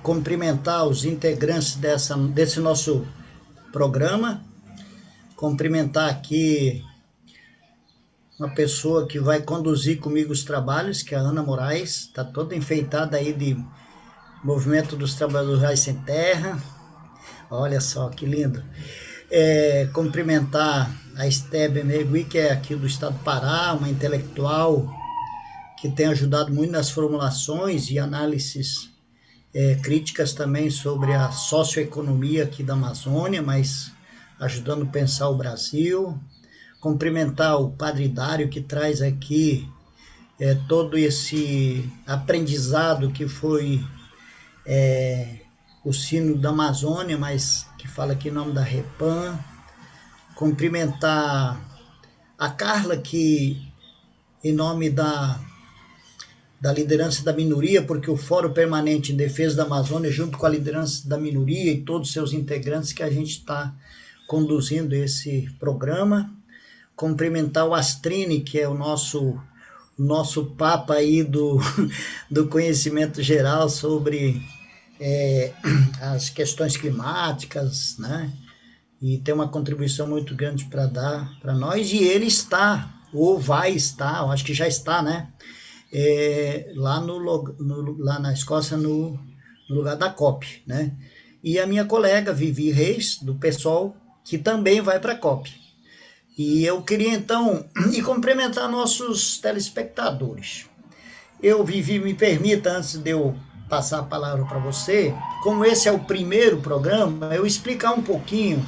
cumprimentar os integrantes desse nosso programa, cumprimentar aqui uma pessoa que vai conduzir comigo os trabalhos, que é a Ana Moraes, está toda enfeitada aí de Movimento dos Trabalhadores Rurais Sem Terra. Olha só que lindo. Cumprimentar a Estebe Megui, que é aqui do estado do Pará, uma intelectual que tem ajudado muito nas formulações e análises críticas também sobre a socioeconomia aqui da Amazônia, mas ajudando a pensar o Brasil. Cumprimentar o Padre Dário, que traz aqui todo esse aprendizado que foi o sino da Amazônia, mas que fala aqui em nome da Repam. Cumprimentar a Carla, que em nome da liderança da minoria, porque o Fórum Permanente em Defesa da Amazônia, junto com a liderança da minoria e todos os seus integrantes, que a gente está conduzindo esse programa. Cumprimentar o Astrini, que é o nosso papa aí do conhecimento geral sobre as questões climáticas, né? E tem uma contribuição muito grande para dar para nós, e ele está, ou vai estar, eu acho que já está, né? Lá na Escócia, no lugar da COP, né? E a minha colega Vivi Reis, do PSOL, que também vai para a COP. E eu queria então cumprimentar nossos telespectadores. Vivi, me permita, antes de eu passar a palavra para você, como esse é o primeiro programa, eu explicar um pouquinho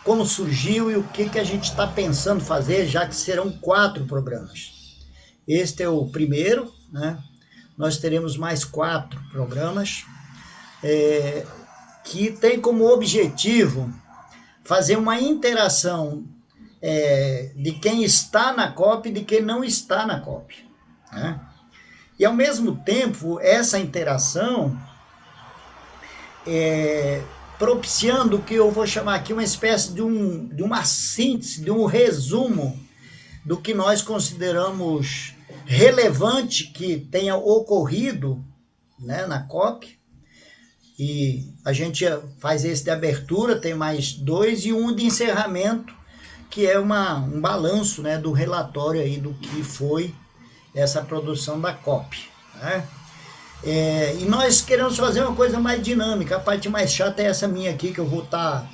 como surgiu e o que a gente está pensando fazer, já que serão 4 programas. Este é o primeiro, né? Nós teremos mais 4 programas, que tem como objetivo fazer uma interação de quem está na COP e de quem não está na COP, né? E ao mesmo tempo, essa interação propiciando o que eu vou chamar aqui uma espécie de uma síntese, de um resumo do que nós consideramos relevante que tenha ocorrido, né, na COP. E a gente faz esse de abertura, tem mais 2 e um de encerramento, que é um balanço, né, do relatório aí do que foi essa produção da COP, né? E nós queremos fazer uma coisa mais dinâmica. A parte mais chata é essa minha aqui, que eu vou estar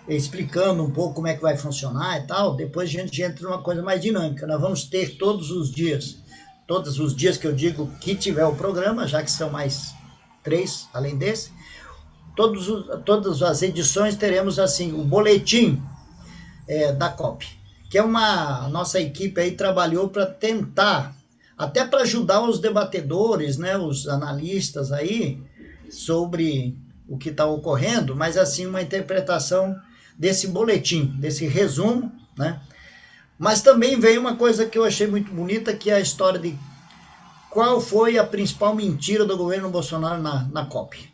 explicando um pouco como é que vai funcionar e tal. Depois a gente entra numa coisa mais dinâmica. Nós vamos ter todos os dias que eu digo que tiver o programa, já que são mais 3 além desse, todas as edições teremos assim o boletim da COP, que a nossa equipe aí trabalhou para tentar, até para ajudar os debatedores, né, os analistas aí, sobre o que está ocorrendo, mas assim, uma interpretação desse boletim, desse resumo, né? Mas também veio uma coisa que eu achei muito bonita, que é a história de qual foi a principal mentira do governo Bolsonaro na COP.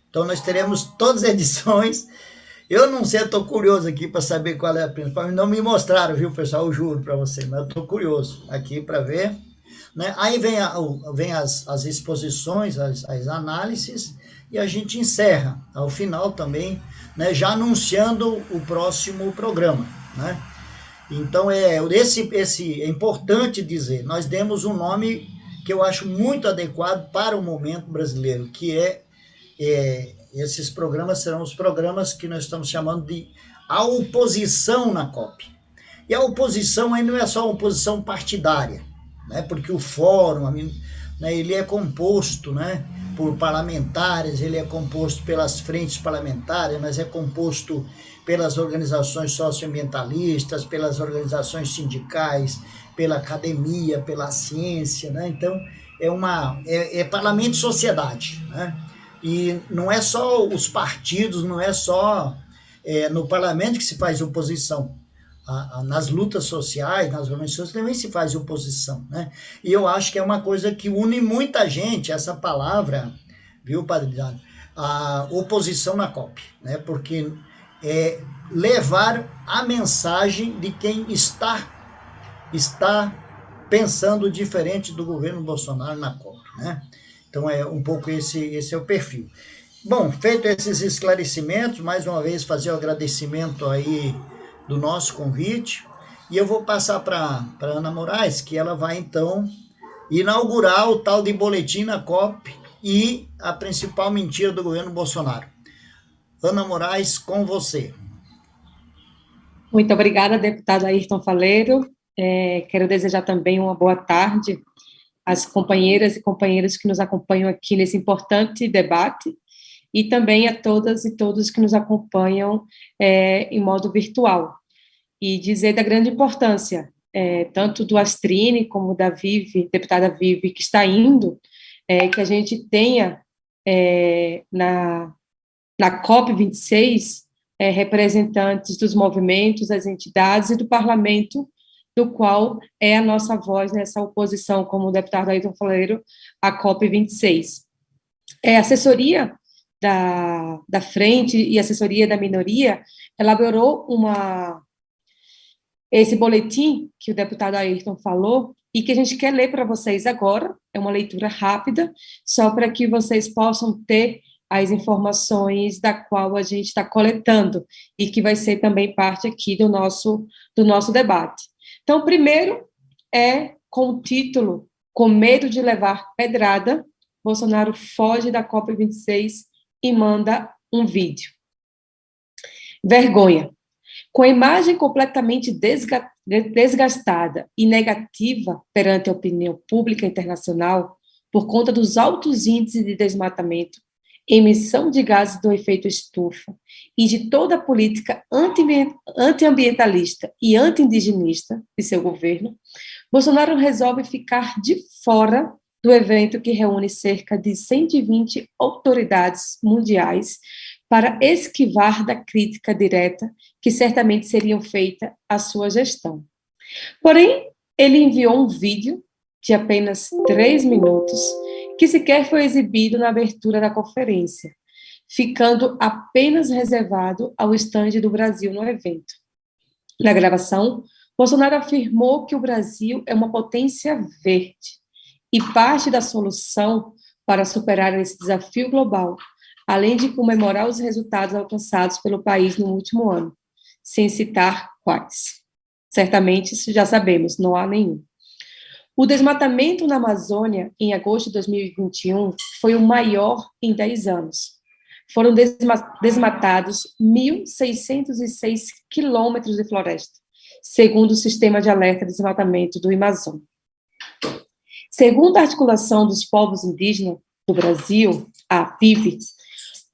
Então nós teremos todas as edições. Eu não sei, eu estou curioso aqui para saber qual é a principal. Não me mostraram, viu, pessoal? Eu juro para você, mas eu estou curioso aqui para ver, né? Aí vem as exposições, as análises, e a gente encerra ao final também, né, já anunciando o próximo programa, né? Então é importante dizer, nós demos um nome que eu acho muito adequado para o momento brasileiro, que esses programas serão os programas que nós estamos chamando de a oposição na COP. E a oposição aí não é só a oposição partidária, né? Porque o fórum, né, ele é composto, né, por parlamentares, ele é composto pelas frentes parlamentares, mas é composto pelas organizações socioambientalistas, pelas organizações sindicais, pela academia, pela ciência, né? Então é parlamento e sociedade, né? E não é só os partidos, não é só no parlamento que se faz oposição. Nas lutas sociais, nas organizações, também se faz oposição, né? E eu acho que é uma coisa que une muita gente, essa palavra, viu, Padre Dário? A oposição na COP, né? Porque é levar a mensagem de quem está pensando diferente do governo Bolsonaro na COP, né? Então, é um pouco esse é o perfil. Bom, feito esses esclarecimentos, mais uma vez fazer o agradecimento aí do nosso convite, e eu vou passar para Ana Moraes, que ela vai então inaugurar o tal de boletim na COP e a principal mentira do governo Bolsonaro. Ana Moraes, com você. Muito obrigada, deputado Ayrton Faleiro. Quero desejar também uma boa tarde às companheiras e companheiros que nos acompanham aqui nesse importante debate e também a todas e todos que nos acompanham em modo virtual. E dizer da grande importância, tanto do Astrine como da Vivi, deputada Vivi, que está indo, que a gente tenha na COP26 representantes dos movimentos, das entidades e do parlamento, do qual é a nossa voz nessa oposição, como o deputado Ayrton Faleiro, à COP26. A assessoria da frente e a assessoria da minoria elaborou esse boletim que o deputado Ayrton falou e que a gente quer ler para vocês agora. É uma leitura rápida, só para que vocês possam ter as informações da qual a gente está coletando e que vai ser também parte aqui do nosso debate. Então, primeiro com o título "Com medo de levar pedrada, Bolsonaro foge da COP26 e manda um vídeo". Vergonha. Com a imagem completamente desgastada e negativa perante a opinião pública internacional, por conta dos altos índices de desmatamento, emissão de gases do efeito estufa e de toda a política antiambientalista e anti-indigenista de seu governo, Bolsonaro resolve ficar de fora do evento que reúne cerca de 120 autoridades mundiais para esquivar da crítica direta que certamente seriam feita à sua gestão. Porém, ele enviou um vídeo de apenas 3 minutos, que sequer foi exibido na abertura da conferência, ficando apenas reservado ao estande do Brasil no evento. Na gravação, Bolsonaro afirmou que o Brasil é uma potência verde e parte da solução para superar esse desafio global, além de comemorar os resultados alcançados pelo país no último ano, sem citar quais. Certamente, isso já sabemos, não há nenhum. O desmatamento na Amazônia, em agosto de 2021, foi o maior em 10 anos. Foram desmatados 1.606 quilômetros de floresta, segundo o Sistema de Alerta de Desmatamento do Amazônia. Segundo a Articulação dos Povos Indígenas do Brasil, a APIB,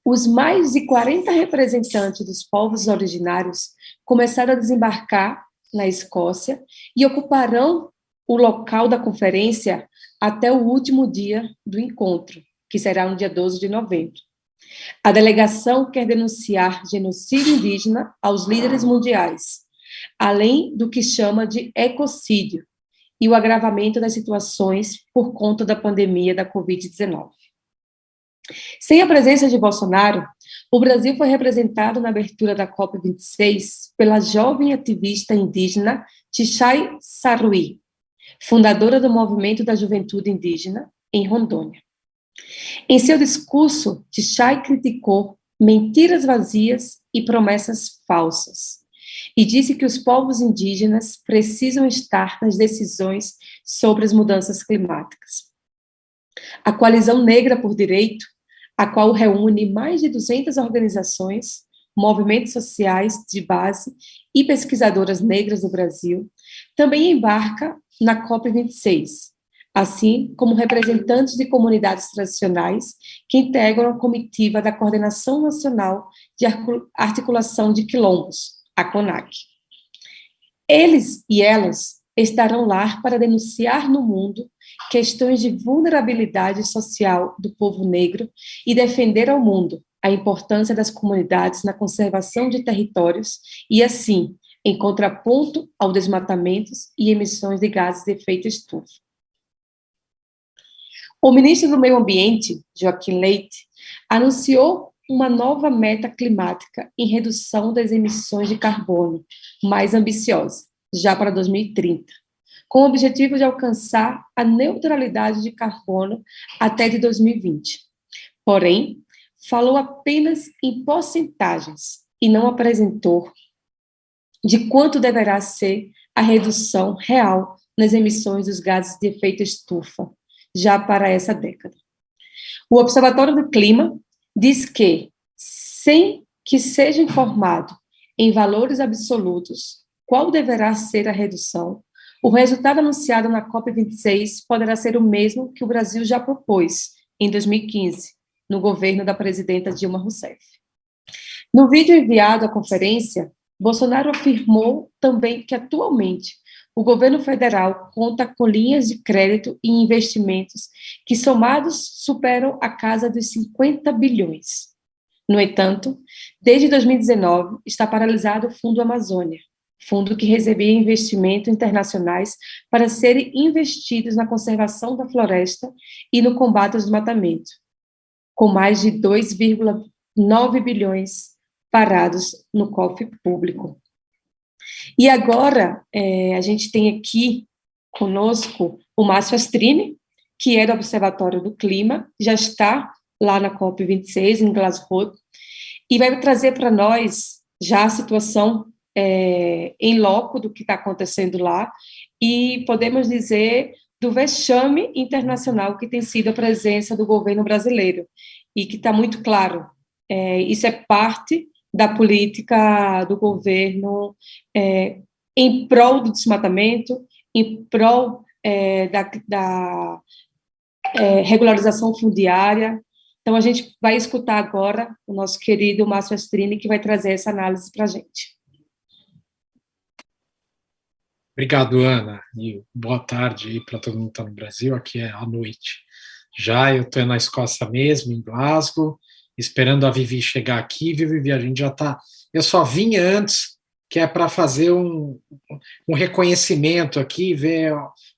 os mais de 40 representantes dos povos originários começaram a desembarcar na Escócia e ocuparão o local da conferência até o último dia do encontro, que será no dia 12 de novembro. A delegação quer denunciar genocídio indígena aos líderes mundiais, além do que chama de ecocídio e o agravamento das situações por conta da pandemia da Covid-19. Sem a presença de Bolsonaro, o Brasil foi representado na abertura da COP26 pela jovem ativista indígena Tichai Sarui, fundadora do Movimento da Juventude Indígena em Rondônia. Em seu discurso, Tichai criticou mentiras vazias e promessas falsas, e disse que os povos indígenas precisam estar nas decisões sobre as mudanças climáticas. A Coalizão Negra por Direito, a qual reúne mais de 200 organizações, movimentos sociais de base e pesquisadoras negras do Brasil, também embarca na COP26, assim como representantes de comunidades tradicionais que integram a comitiva da Coordenação Nacional de Articulação de Quilombos, a CONAC. Eles e elas estarão lá para denunciar no mundo questões de vulnerabilidade social do povo negro e defender ao mundo a importância das comunidades na conservação de territórios e, assim, em contraponto ao desmatamento e emissões de gases de efeito estufa. O ministro do Meio Ambiente, Joaquim Leite, anunciou uma nova meta climática em redução das emissões de carbono, mais ambiciosa, já para 2030, com o objetivo de alcançar a neutralidade de carbono até de 2020. Porém, falou apenas em porcentagens e não apresentou de quanto deverá ser a redução real nas emissões dos gases de efeito estufa, já para essa década. O Observatório do Clima diz que, sem que seja informado em valores absolutos qual deverá ser a redução, o resultado anunciado na COP26 poderá ser o mesmo que o Brasil já propôs em 2015, no governo da presidenta Dilma Rousseff. No vídeo enviado à conferência, Bolsonaro afirmou também que, atualmente, o governo federal conta com linhas de crédito e investimentos que, somados, superam a casa dos 50 bilhões. No entanto, desde 2019, está paralisado o Fundo Amazônia, fundo que recebia investimentos internacionais para serem investidos na conservação da floresta e no combate ao desmatamento, com mais de 2,9 bilhões parados no cofre público. E agora, a gente tem aqui conosco o Márcio Astrini, que é do Observatório do Clima, já está lá na COP26, em Glasgow, e vai trazer para nós já a situação em loco do que está acontecendo lá, e podemos dizer do vexame internacional que tem sido a presença do governo brasileiro, e que está muito claro, isso é parte da política do governo em prol do desmatamento, em prol da regularização fundiária. Então, a gente vai escutar agora o nosso querido Márcio Astrini, que vai trazer essa análise para a gente. Obrigado, Ana, e boa tarde para todo mundo que está no Brasil, aqui é à noite. Já eu estou na Escócia mesmo, em Glasgow, esperando a Vivi chegar aqui, viu, Vivi? A gente já está... Eu só vim antes, que é para fazer um reconhecimento aqui, ver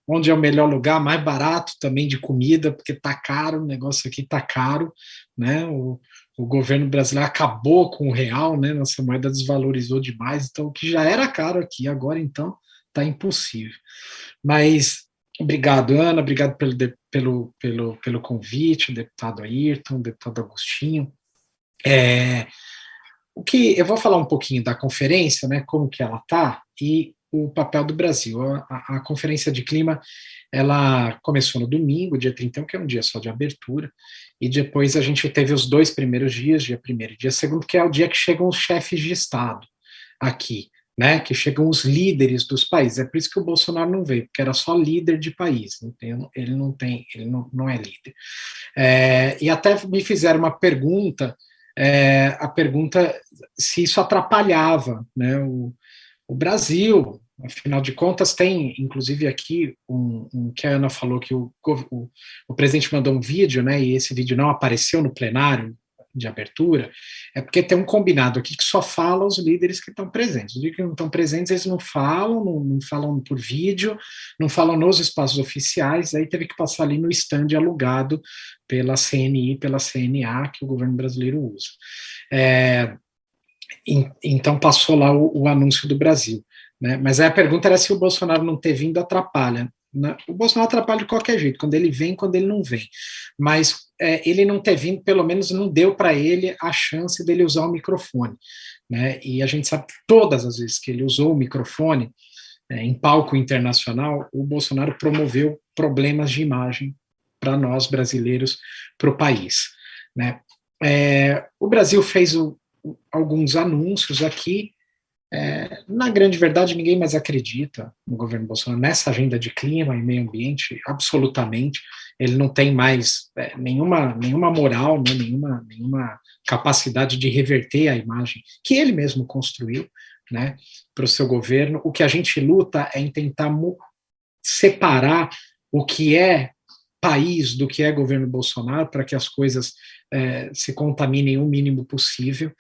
onde é o melhor lugar, mais barato também de comida, porque está caro, o negócio aqui está caro, né? O governo brasileiro acabou com o real, né? Nossa moeda desvalorizou demais, então o que já era caro aqui, agora então está impossível. Mas obrigado, Ana, obrigado pelo convite, deputado Ayrton, deputado Agostinho. O que eu vou falar um pouquinho da conferência, né, como que ela está, e o papel do Brasil. A Conferência de Clima, ela começou no domingo, dia 31, que é um dia só de abertura, e depois a gente teve os 2 primeiros dias, dia 1º e dia 2º, que é o dia que chegam os chefes de Estado aqui, né, que chegam os líderes dos países. É por isso que o Bolsonaro não veio, porque era só líder de país, ele não é líder. E até me fizeram uma pergunta, a pergunta se isso atrapalhava, né, o Brasil. Afinal de contas, tem, inclusive aqui, que a Ana falou que o presidente mandou um vídeo, né, e esse vídeo não apareceu no plenário de abertura, é porque tem um combinado aqui que só fala os líderes que estão presentes. Os líderes que não estão presentes, eles não falam por vídeo, não falam nos espaços oficiais, aí teve que passar ali no stand alugado pela CNI, pela CNA, que o governo brasileiro usa. Então passou lá o anúncio do Brasil. Né? Mas aí a pergunta era se o Bolsonaro não ter vindo atrapalha. Né? O Bolsonaro atrapalha de qualquer jeito, quando ele vem, quando ele não vem. Mas ele não ter vindo, pelo menos não deu para ele a chance dele usar o microfone. Né? E a gente sabe que todas as vezes que ele usou o microfone, em palco internacional, o Bolsonaro promoveu problemas de imagem para nós brasileiros, para o país. Né? O Brasil fez alguns anúncios aqui. Na grande verdade, ninguém mais acredita no governo Bolsonaro, nessa agenda de clima e meio ambiente, absolutamente. Ele não tem mais nenhuma moral, né, nenhuma capacidade de reverter a imagem que ele mesmo construiu, né, para o seu governo. O que a gente luta é em tentar separar o que é país do que é governo Bolsonaro, para que as coisas se contaminem o mínimo possível.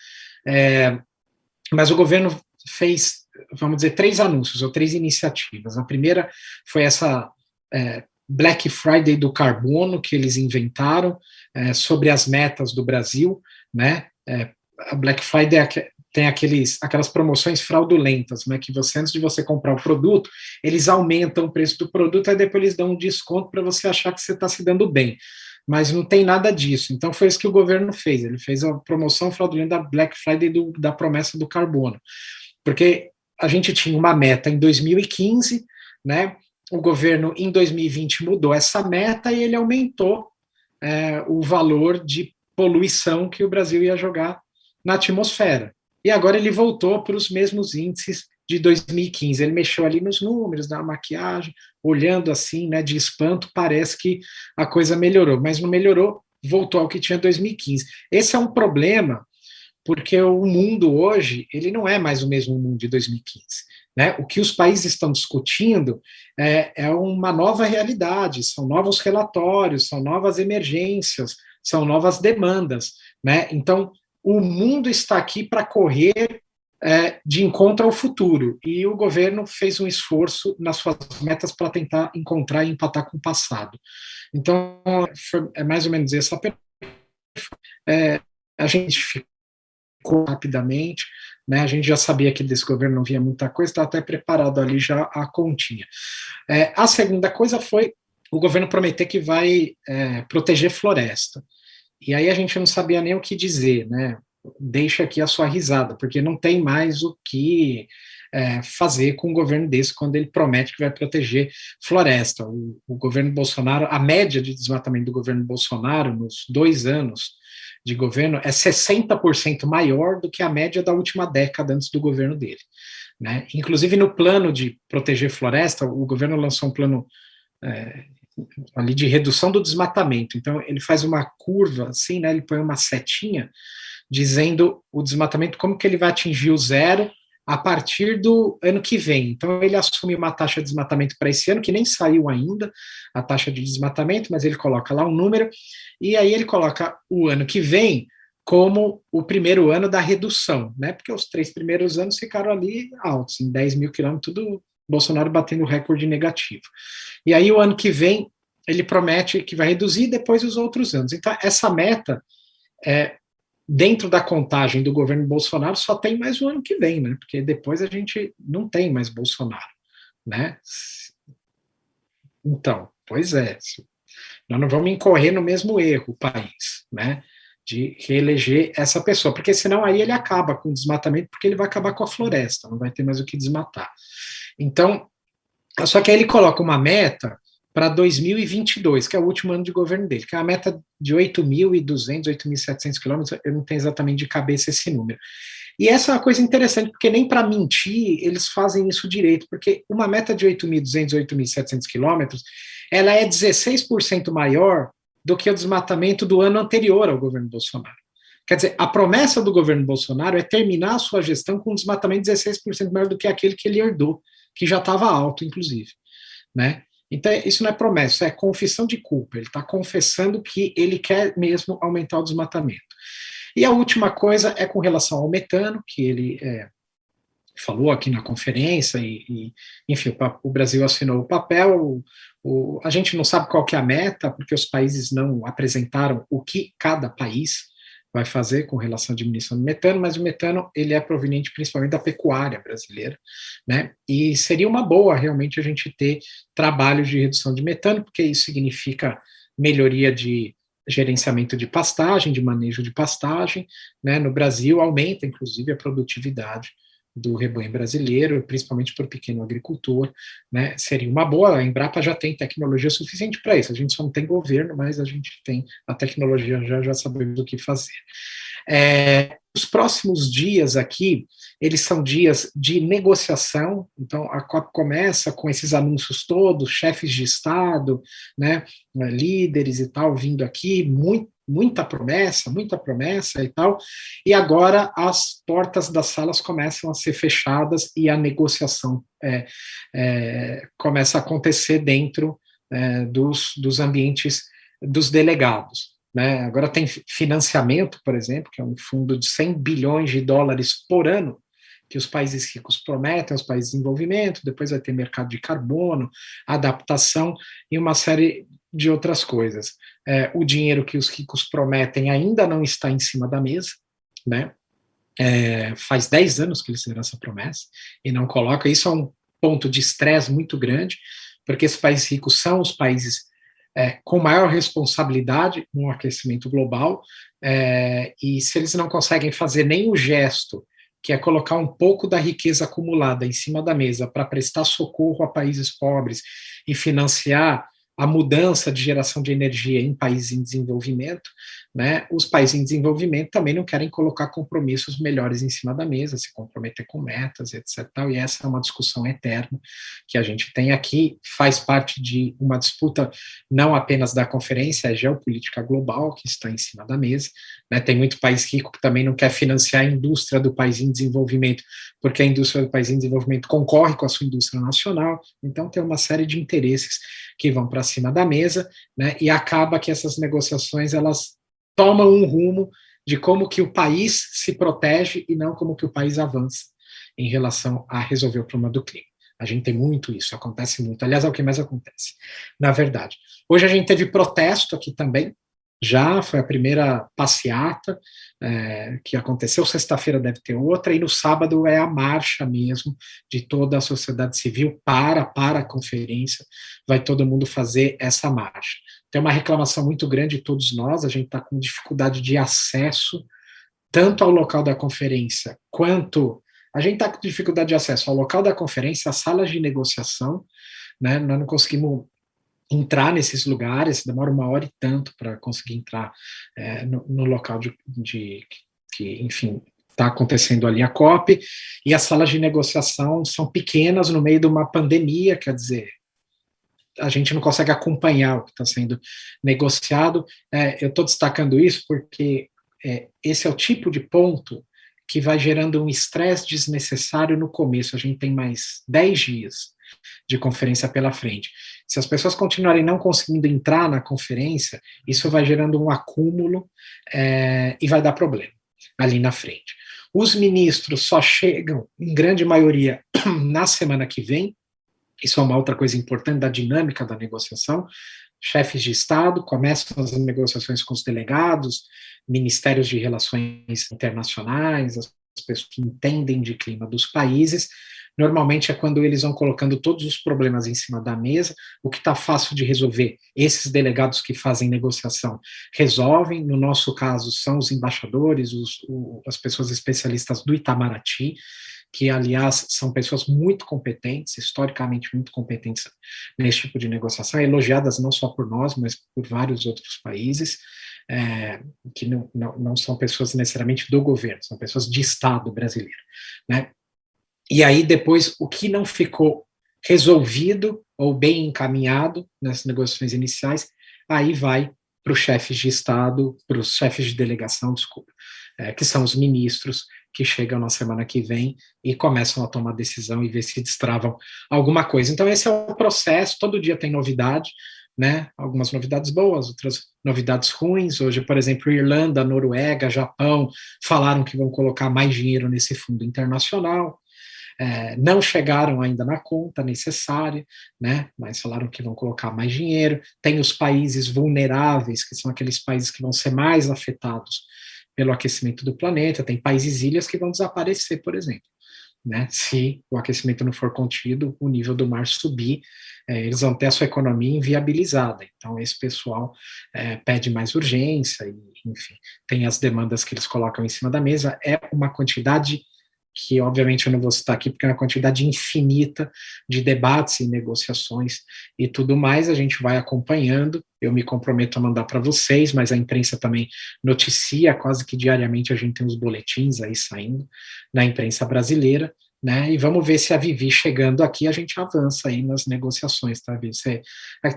Mas o governo fez, vamos dizer, 3 anúncios, ou 3 iniciativas. A primeira foi essa Black Friday do carbono que eles inventaram sobre as metas do Brasil, né? A Black Friday tem aquelas promoções fraudulentas, né, que antes de você comprar o produto, eles aumentam o preço do produto, aí depois eles dão um desconto para você achar que você está se dando bem. Mas não tem nada disso. Então foi isso que o governo fez. Ele fez a promoção fraudulenta da Black Friday da promessa do carbono. Porque a gente tinha uma meta em 2015, né? O governo em 2020 mudou essa meta e ele aumentou o valor de poluição que o Brasil ia jogar na atmosfera. E agora ele voltou para os mesmos índices de 2015. Ele mexeu ali nos números, na maquiagem, olhando assim, né, de espanto, parece que a coisa melhorou, mas não melhorou, voltou ao que tinha em 2015. Esse é um problema, porque o mundo hoje, ele não é mais o mesmo mundo de 2015. Né? O que os países estão discutindo é uma nova realidade, são novos relatórios, são novas emergências, são novas demandas. Né? Então, o mundo está aqui para correr de encontro ao futuro, e o governo fez um esforço nas suas metas para tentar encontrar e empatar com o passado. Então, é mais ou menos essa pergunta. A gente ficou rapidamente, né, a gente já sabia que desse governo não vinha muita coisa, estava até preparado ali já a continha. A segunda coisa foi o governo prometer que vai proteger floresta. E aí a gente não sabia nem o que dizer, né? Deixa aqui a sua risada, porque não tem mais o que fazer com um governo desse quando ele promete que vai proteger floresta. O governo Bolsonaro, a média de desmatamento do governo Bolsonaro nos 2 anos de governo é 60% maior do que a média da última década antes do governo dele. Né? Inclusive no plano de proteger floresta, o governo lançou um plano ali de redução do desmatamento. Então ele faz uma curva assim, né? Ele põe uma setinha dizendo o desmatamento, como que ele vai atingir o zero a partir do ano que vem. Então, ele assume uma taxa de desmatamento para esse ano, que nem saiu ainda, a taxa de desmatamento, mas ele coloca lá um número, e aí ele coloca o ano que vem como o primeiro ano da redução, né? Porque os 3 primeiros anos ficaram ali altos, em 10 mil quilômetros, tudo Bolsonaro batendo recorde negativo. E aí, o ano que vem, ele promete que vai reduzir depois os outros anos. Então, essa meta dentro da contagem do governo Bolsonaro só tem mais o ano que vem, né? Porque depois a gente não tem mais Bolsonaro, né? Então, pois é, nós não vamos incorrer no mesmo erro, o país, né? De reeleger essa pessoa, porque senão aí ele acaba com o desmatamento, porque ele vai acabar com a floresta, não vai ter mais o que desmatar. Então, só que aí ele coloca uma meta para 2022, que é o último ano de governo dele, que é a meta de 8.200, 8.700 quilômetros, eu não tenho exatamente de cabeça esse número. E essa é uma coisa interessante, porque nem para mentir eles fazem isso direito, porque uma meta de 8.200, 8.700 quilômetros, ela é 16% maior do que o desmatamento do ano anterior ao governo Bolsonaro. Quer dizer, a promessa do governo Bolsonaro é terminar a sua gestão com um desmatamento 16% maior do que aquele que ele herdou, que já estava alto, inclusive, né? Então, isso não é promessa, isso é confissão de culpa. Ele está confessando que ele quer mesmo aumentar o desmatamento. E a última coisa é com relação ao metano, que ele falou aqui na conferência, enfim, o Brasil assinou o papel. A gente não sabe qual que é a meta, porque os países não apresentaram o que cada país vai fazer com relação à diminuição do metano, mas o metano ele é proveniente principalmente da pecuária brasileira, né? E seria uma boa realmente a gente ter trabalhos de redução de metano, porque isso significa melhoria de gerenciamento de pastagem, de manejo de pastagem, né? No Brasil aumenta inclusive a produtividade do rebanho brasileiro, principalmente para o pequeno agricultor, né? Seria uma boa. A Embrapa já tem tecnologia suficiente para isso, a gente só não tem governo, mas a gente tem a tecnologia, já sabemos o que fazer. Os próximos dias aqui, eles são dias de negociação, então a COP começa com esses anúncios todos, chefes de Estado, né, líderes e tal, vindo aqui, muita promessa e tal, e agora as portas das salas começam a ser fechadas e a negociação começa a acontecer dentro dos ambientes dos delegados. Né? Agora tem financiamento, por exemplo, que é um fundo de 100 bilhões de dólares por ano, que os países ricos prometem aos países de desenvolvimento, depois vai ter mercado de carbono, adaptação e uma série de outras coisas. O dinheiro que os ricos prometem ainda não está em cima da mesa, né? faz 10 anos que eles fizeram essa promessa e não coloca. Isso é um ponto de estresse muito grande, porque esses países ricos são os países com maior responsabilidade no aquecimento global, e se eles não conseguem fazer nem o gesto, que é colocar um pouco da riqueza acumulada em cima da mesa para prestar socorro a países pobres e financiar a mudança de geração de energia em países em desenvolvimento, né, os países em desenvolvimento também não querem colocar compromissos melhores em cima da mesa, se comprometer com metas, etc. E essa é uma discussão eterna que a gente tem aqui, faz parte de uma disputa não apenas da conferência, é geopolítica global que está em cima da mesa, né, tem muito país rico que também não quer financiar a indústria do país em desenvolvimento, porque a indústria do país em desenvolvimento concorre com a sua indústria nacional, então tem uma série de interesses que vão para cima da mesa, né, e acaba que essas negociações, elas tomam um rumo de como que o país se protege e não como que o país avança em relação a resolver o problema do clima. A gente tem muito isso, acontece muito. Aliás, é o que mais acontece, na verdade. Hoje a gente teve protesto aqui também, já foi a primeira passeata que aconteceu, sexta-feira deve ter outra, e no sábado é a marcha mesmo de toda a sociedade civil para a conferência, vai todo mundo fazer essa marcha. Tem uma reclamação muito grande de todos nós, a gente está com dificuldade de acesso, tanto ao local da conferência, quanto a gente está com dificuldade de acesso ao local da conferência, às salas de negociação, né, nós não conseguimos entrar nesses lugares, demora 1 hora e tanto para conseguir entrar no local que, enfim, está acontecendo ali a COP, e as salas de negociação são pequenas no meio de uma pandemia, quer dizer, a gente não consegue acompanhar o que está sendo negociado. Eu estou destacando isso porque esse é o tipo de ponto que vai gerando um estresse desnecessário no começo. A gente tem mais 10 dias de conferência pela frente. Se as pessoas continuarem não conseguindo entrar na conferência, isso vai gerando um acúmulo e vai dar problema ali na frente. Os ministros só chegam, em grande maioria, na semana que vem. Isso é uma outra coisa importante da dinâmica da negociação. Chefes de Estado começam as negociações com os delegados, ministérios de relações internacionais, as pessoas que entendem de clima dos países. Normalmente é quando eles vão colocando todos os problemas em cima da mesa, o que está fácil de resolver. Esses delegados que fazem negociação resolvem, no nosso caso são os embaixadores, as pessoas especialistas do Itamaraty, que, aliás, são pessoas muito competentes, historicamente muito competentes nesse tipo de negociação, elogiadas não só por nós, mas por vários outros países, que não são pessoas necessariamente do governo, são pessoas de Estado brasileiro, né? E aí, depois, o que não ficou resolvido ou bem encaminhado nas negociações iniciais, aí vai para os chefes de Estado, para os chefes de delegação, desculpa, que são os ministros, que chegam na semana que vem e começam a tomar decisão e ver se destravam alguma coisa. Então, esse é o processo, todo dia tem novidade, né? Algumas novidades boas, outras novidades ruins. Hoje, por exemplo, Irlanda, Noruega, Japão falaram que vão colocar mais dinheiro nesse fundo internacional. Não chegaram ainda na conta necessária, né, mas falaram que vão colocar mais dinheiro. Tem os países vulneráveis, que são aqueles países que vão ser mais afetados pelo aquecimento do planeta. Tem países ilhas que vão desaparecer, por exemplo, né, se o aquecimento não for contido, o nível do mar subir, eles vão ter a sua economia inviabilizada. Então, esse pessoal pede mais urgência, e, enfim, tem as demandas que eles colocam em cima da mesa. É uma quantidade que, obviamente, eu não vou citar aqui, porque é uma quantidade infinita de debates e negociações e tudo mais. A gente vai acompanhando, eu me comprometo a mandar para vocês, mas a imprensa também noticia, quase que diariamente a gente tem os boletins aí saindo na imprensa brasileira, né? E vamos ver se a Vivi chegando aqui, a gente avança aí nas negociações, tá, Vivi?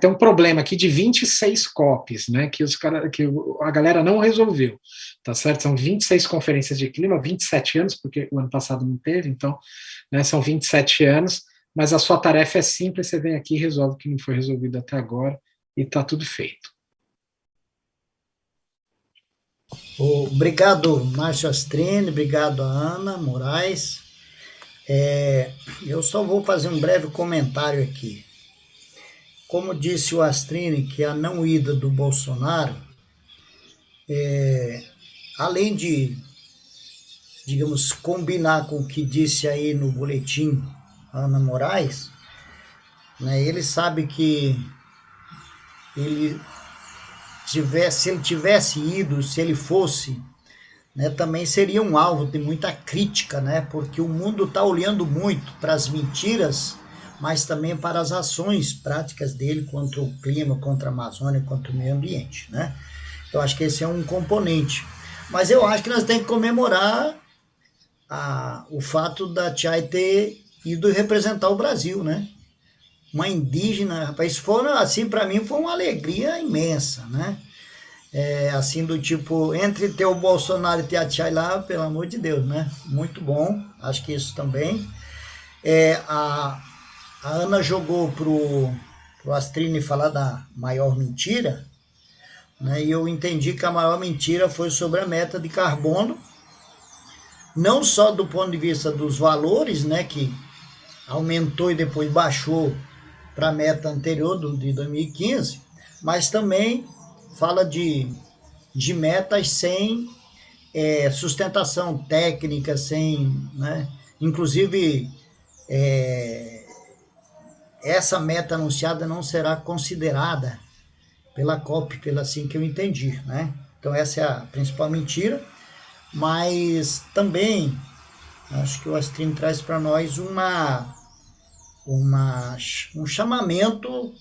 Tem um problema aqui de 26 COPs, né, que a galera não resolveu, tá certo? São 26 conferências de clima, 27 anos, porque o ano passado não teve, então, né, são 27 anos, mas a sua tarefa é simples, você vem aqui e resolve o que não foi resolvido até agora, e tá tudo feito. Obrigado, Márcio Astrini, obrigado a Ana Moraes. Eu só vou fazer um breve comentário aqui. Como disse o Astrini, que a não ida do Bolsonaro, além de digamos, combinar com o que disse aí no boletim Ana Moraes, né, ele sabe que se ele tivesse ido, se ele fosse, né, também seria um alvo de muita crítica, né, porque o mundo está olhando muito para as mentiras, mas também para as ações práticas dele contra o clima, contra a Amazônia, contra o meio ambiente, né. Eu acho que esse é um componente. Mas eu acho que nós temos que comemorar o fato da Chay ter ido representar o Brasil, né? Uma indígena, rapaz, isso foi, assim, para mim foi uma alegria imensa, né? Assim, do tipo, entre ter o Bolsonaro e ter a Chay lá, pelo amor de Deus, né? Muito bom, acho que isso também. A Ana jogou pro Astrini falar da maior mentira, né? E eu entendi que a maior mentira foi sobre a meta de carbono, não só do ponto de vista dos valores, né, que aumentou e depois baixou para a meta anterior de 2015, mas também fala de metas sem sustentação técnica, sem, né, inclusive essa meta anunciada não será considerada pela COP, pela assim que eu entendi, né? Então essa é a principal mentira, mas também acho que o Astrid traz para nós um chamamento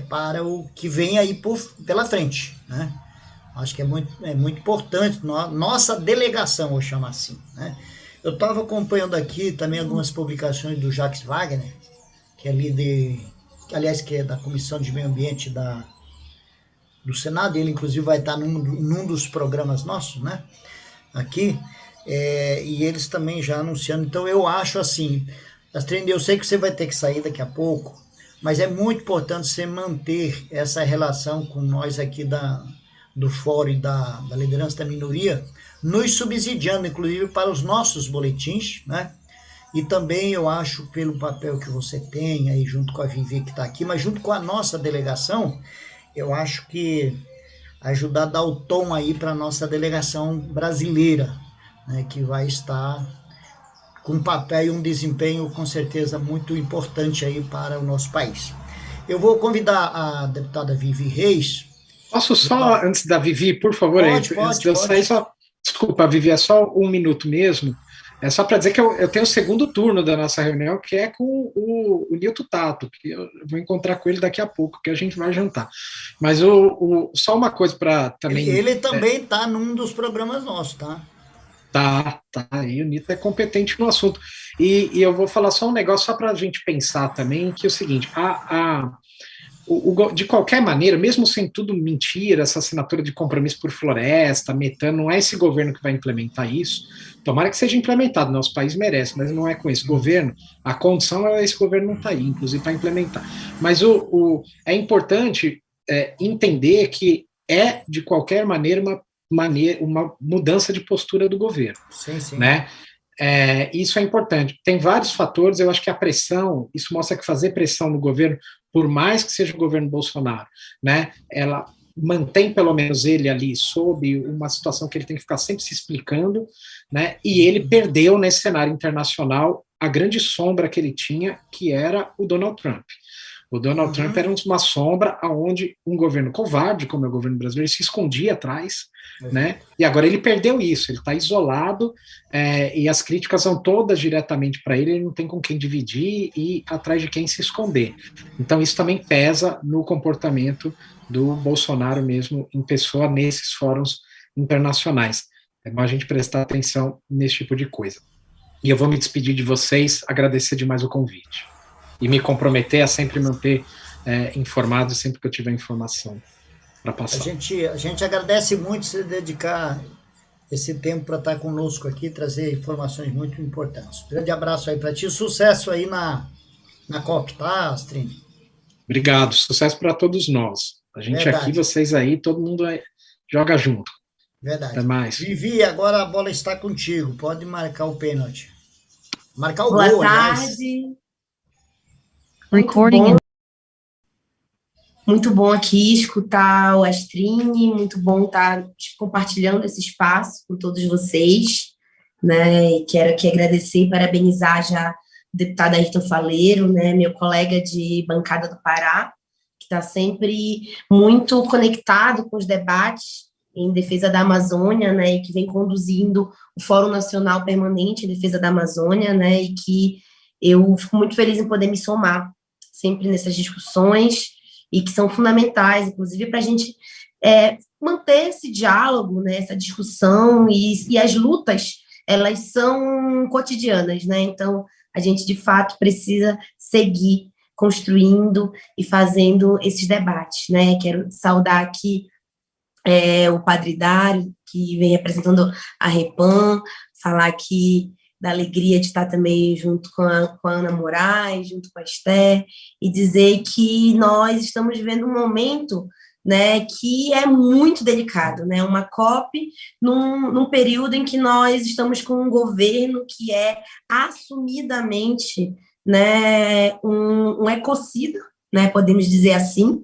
para o que vem aí pela frente, né? Acho que é muito importante, nossa delegação, vou chamar assim, né? Eu estava acompanhando aqui também algumas publicações do Jacques Wagner, que é líder, aliás, que é da Comissão de Meio Ambiente do Senado, ele inclusive vai estar num dos programas nossos, né? Aqui, e eles também já anunciando. Então eu acho assim, Astrid, eu sei que você vai ter que sair daqui a pouco, mas é muito importante você manter essa relação com nós aqui do Fórum e da liderança da minoria, nos subsidiando, inclusive, para os nossos boletins, né? E também eu acho, pelo papel que você tem aí, junto com a Vivi que está aqui, mas junto com a nossa delegação, eu acho que ajudar a dar o tom aí para a nossa delegação brasileira, né, que vai estar com um papel e um desempenho com certeza muito importante aí para o nosso país. Eu vou convidar a deputada Vivi Reis. Posso só, antes da Vivi, por favor, pode, antes de eu sair, só, desculpa, Vivi, é só um minuto mesmo. É só para dizer que eu tenho o segundo turno da nossa reunião, que é com o Nilton Tato, que eu vou encontrar com ele daqui a pouco, que a gente vai jantar. Mas só uma coisa para também... Ele também está num dos programas nossos, tá? Tá, e o Nito é competente no assunto. E eu vou falar só um negócio, só para a gente pensar também, que é o seguinte, de qualquer maneira, mesmo sem tudo mentira, essa assinatura de compromisso por floresta, metano, não é esse governo que vai implementar isso. Tomara que seja implementado, nosso país merece, mas não é com esse governo. A condição é esse governo não está aí, inclusive, para implementar. Mas é importante entender que de qualquer maneira, uma mudança de postura do governo. Sim, sim. Né? Isso é importante. Tem vários fatores, eu acho que a pressão, isso mostra que fazer pressão no governo, por mais que seja o governo Bolsonaro, né, ela mantém pelo menos ele ali sob uma situação que ele tem que ficar sempre se explicando, né, e ele perdeu nesse cenário internacional a grande sombra que ele tinha, que era o Donald Trump. O Donald Trump era uma sombra onde um governo covarde, como é o governo brasileiro, se escondia atrás, né? E agora ele perdeu isso, ele está isolado, e as críticas são todas diretamente para ele não tem com quem dividir e atrás de quem se esconder. Então isso também pesa no comportamento do Bolsonaro mesmo, em pessoa, nesses fóruns internacionais. É bom a gente prestar atenção nesse tipo de coisa. E eu vou me despedir de vocês, agradecer demais o convite. E me comprometer a sempre manter informado sempre que eu tiver informação para passar. A gente agradece muito você dedicar esse tempo para estar conosco aqui, trazer informações muito importantes. Grande abraço aí para ti, sucesso aí na COP, tá, Astrid? Obrigado, sucesso para todos nós. A gente Verdade. Aqui, vocês aí, todo mundo joga junto. Verdade. Até mais. Vivi, agora a bola está contigo, pode marcar o pênalti. Marcar o Boa gol, tarde. Muito bom aqui escutar o Astrid, muito bom estar compartilhando esse espaço com todos vocês. né? E quero aqui agradecer e parabenizar já o deputado Ayrton Faleiro, né? Meu colega de bancada do Pará, que está sempre muito conectado com os debates em defesa da Amazônia, né? E que vem conduzindo o Fórum Nacional Permanente em Defesa da Amazônia, né? E que eu fico muito feliz em poder me somar sempre nessas discussões e que são fundamentais, inclusive, para a gente manter esse diálogo, né, essa discussão, e as lutas, elas são cotidianas, né, então a gente, de fato, precisa seguir construindo e fazendo esses debates, né, quero saudar aqui o Padre Dário, que vem representando a Repam, falar aqui da alegria de estar também junto com a Ana Moraes, junto com a Esther, e dizer que nós estamos vivendo um momento, né, que é muito delicado, né, uma COP num período em que nós estamos com um governo que é assumidamente, né, um ecocida, né, podemos dizer assim,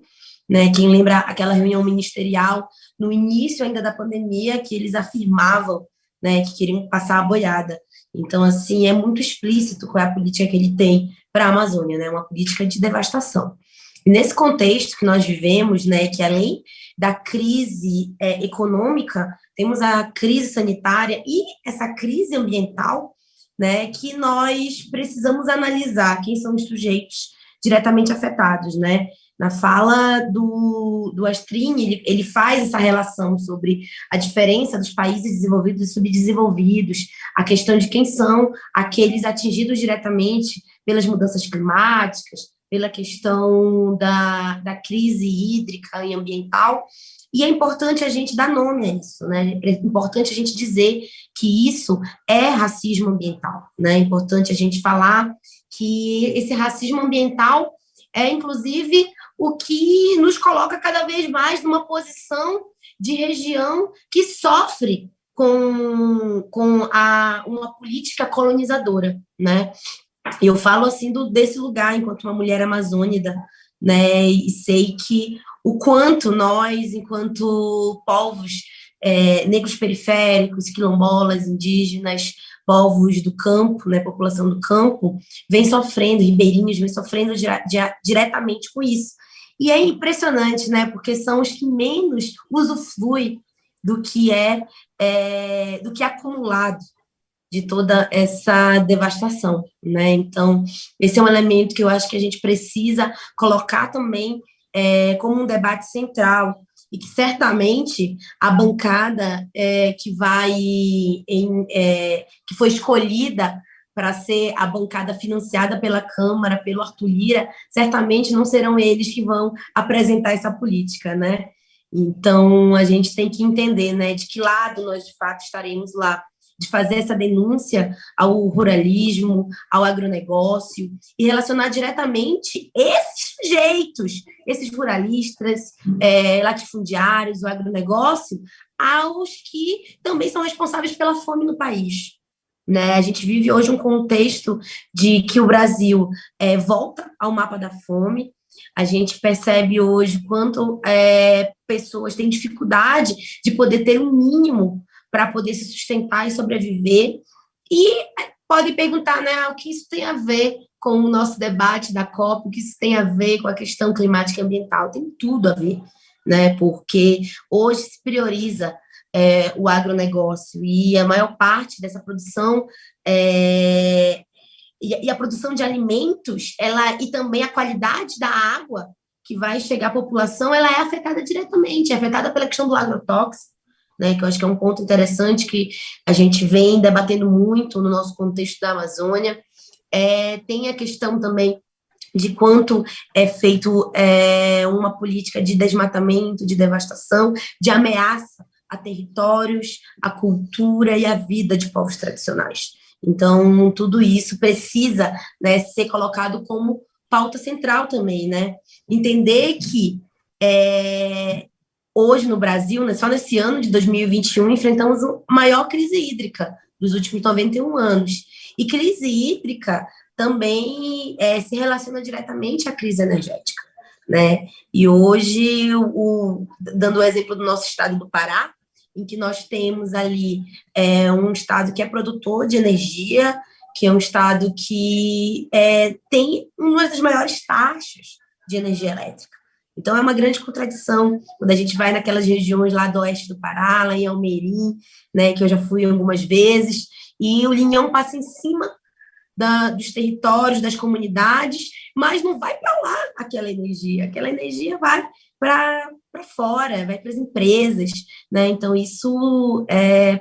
né, quem lembra aquela reunião ministerial no início ainda da pandemia, que eles afirmavam, né, que queriam passar a boiada. Então, assim, é muito explícito qual é a política que ele tem para a Amazônia, né, uma política de devastação. E nesse contexto que nós vivemos, né, que além da crise econômica, temos a crise sanitária e essa crise ambiental, né, que nós precisamos analisar quem são os sujeitos diretamente afetados, né. Na fala do Astrini, ele faz essa relação sobre a diferença dos países desenvolvidos e subdesenvolvidos, a questão de quem são aqueles atingidos diretamente pelas mudanças climáticas, pela questão da crise hídrica e ambiental, e é importante a gente dar nome a isso, né? É importante a gente dizer que isso é racismo ambiental, né? É importante a gente falar que esse racismo ambiental é, inclusive, o que nos coloca cada vez mais numa posição de região que sofre com uma política colonizadora, né? Eu falo assim desse lugar, enquanto uma mulher amazônica, né? E sei que o quanto nós, enquanto povos negros periféricos, quilombolas, indígenas, povos do campo, né, população do campo, vem sofrendo, ribeirinhos vem sofrendo diretamente com isso. E é impressionante, né, porque são os que menos usufruem do que do que é acumulado de toda essa devastação, né? Então, esse é um elemento que eu acho que a gente precisa colocar também como um debate central, e que certamente a bancada que foi escolhida para ser a bancada financiada pela Câmara, pelo Arthur Lira, certamente não serão eles que vão apresentar essa política, né? Então, a gente tem que entender, né, de que lado nós, de fato, estaremos lá, de fazer essa denúncia ao ruralismo, ao agronegócio, e relacionar diretamente esses sujeitos, esses ruralistas, latifundiários, o agronegócio, aos que também são responsáveis pela fome no país. Né? A gente vive hoje um contexto de que o Brasil volta ao mapa da fome. A gente percebe hoje quanto pessoas têm dificuldade de poder ter um mínimo para poder se sustentar e sobreviver. E pode perguntar, né, o que isso tem a ver com o nosso debate da COP, o que isso tem a ver com a questão climática e ambiental? Tem tudo a ver, né, porque hoje se prioriza o agronegócio, e a maior parte dessa produção e a produção de alimentos, e também a qualidade da água que vai chegar à população, ela é afetada diretamente, é afetada pela questão do agrotóxico, né, que eu acho que é um ponto interessante que a gente vem debatendo muito no nosso contexto da Amazônia. Tem a questão também de quanto é feito uma política de desmatamento, de devastação, de ameaça a territórios, a cultura e a vida de povos tradicionais. Então, tudo isso precisa, né, ser colocado como pauta central também, né? Entender que hoje no Brasil, né, só nesse ano de 2021, enfrentamos a maior crise hídrica dos últimos 91 anos. E crise hídrica também se relaciona diretamente à crise energética, né? E hoje, dando o exemplo do nosso estado do Pará, em que nós temos ali um estado que é produtor de energia, que é um estado que tem uma das maiores taxas de energia elétrica. Então, é uma grande contradição quando a gente vai naquelas regiões lá do oeste do Pará, lá em Almerim, né, que eu já fui algumas vezes, e o linhão passa em cima dos territórios, das comunidades, mas não vai para lá aquela energia vai para fora, vai para as empresas, né? Então, isso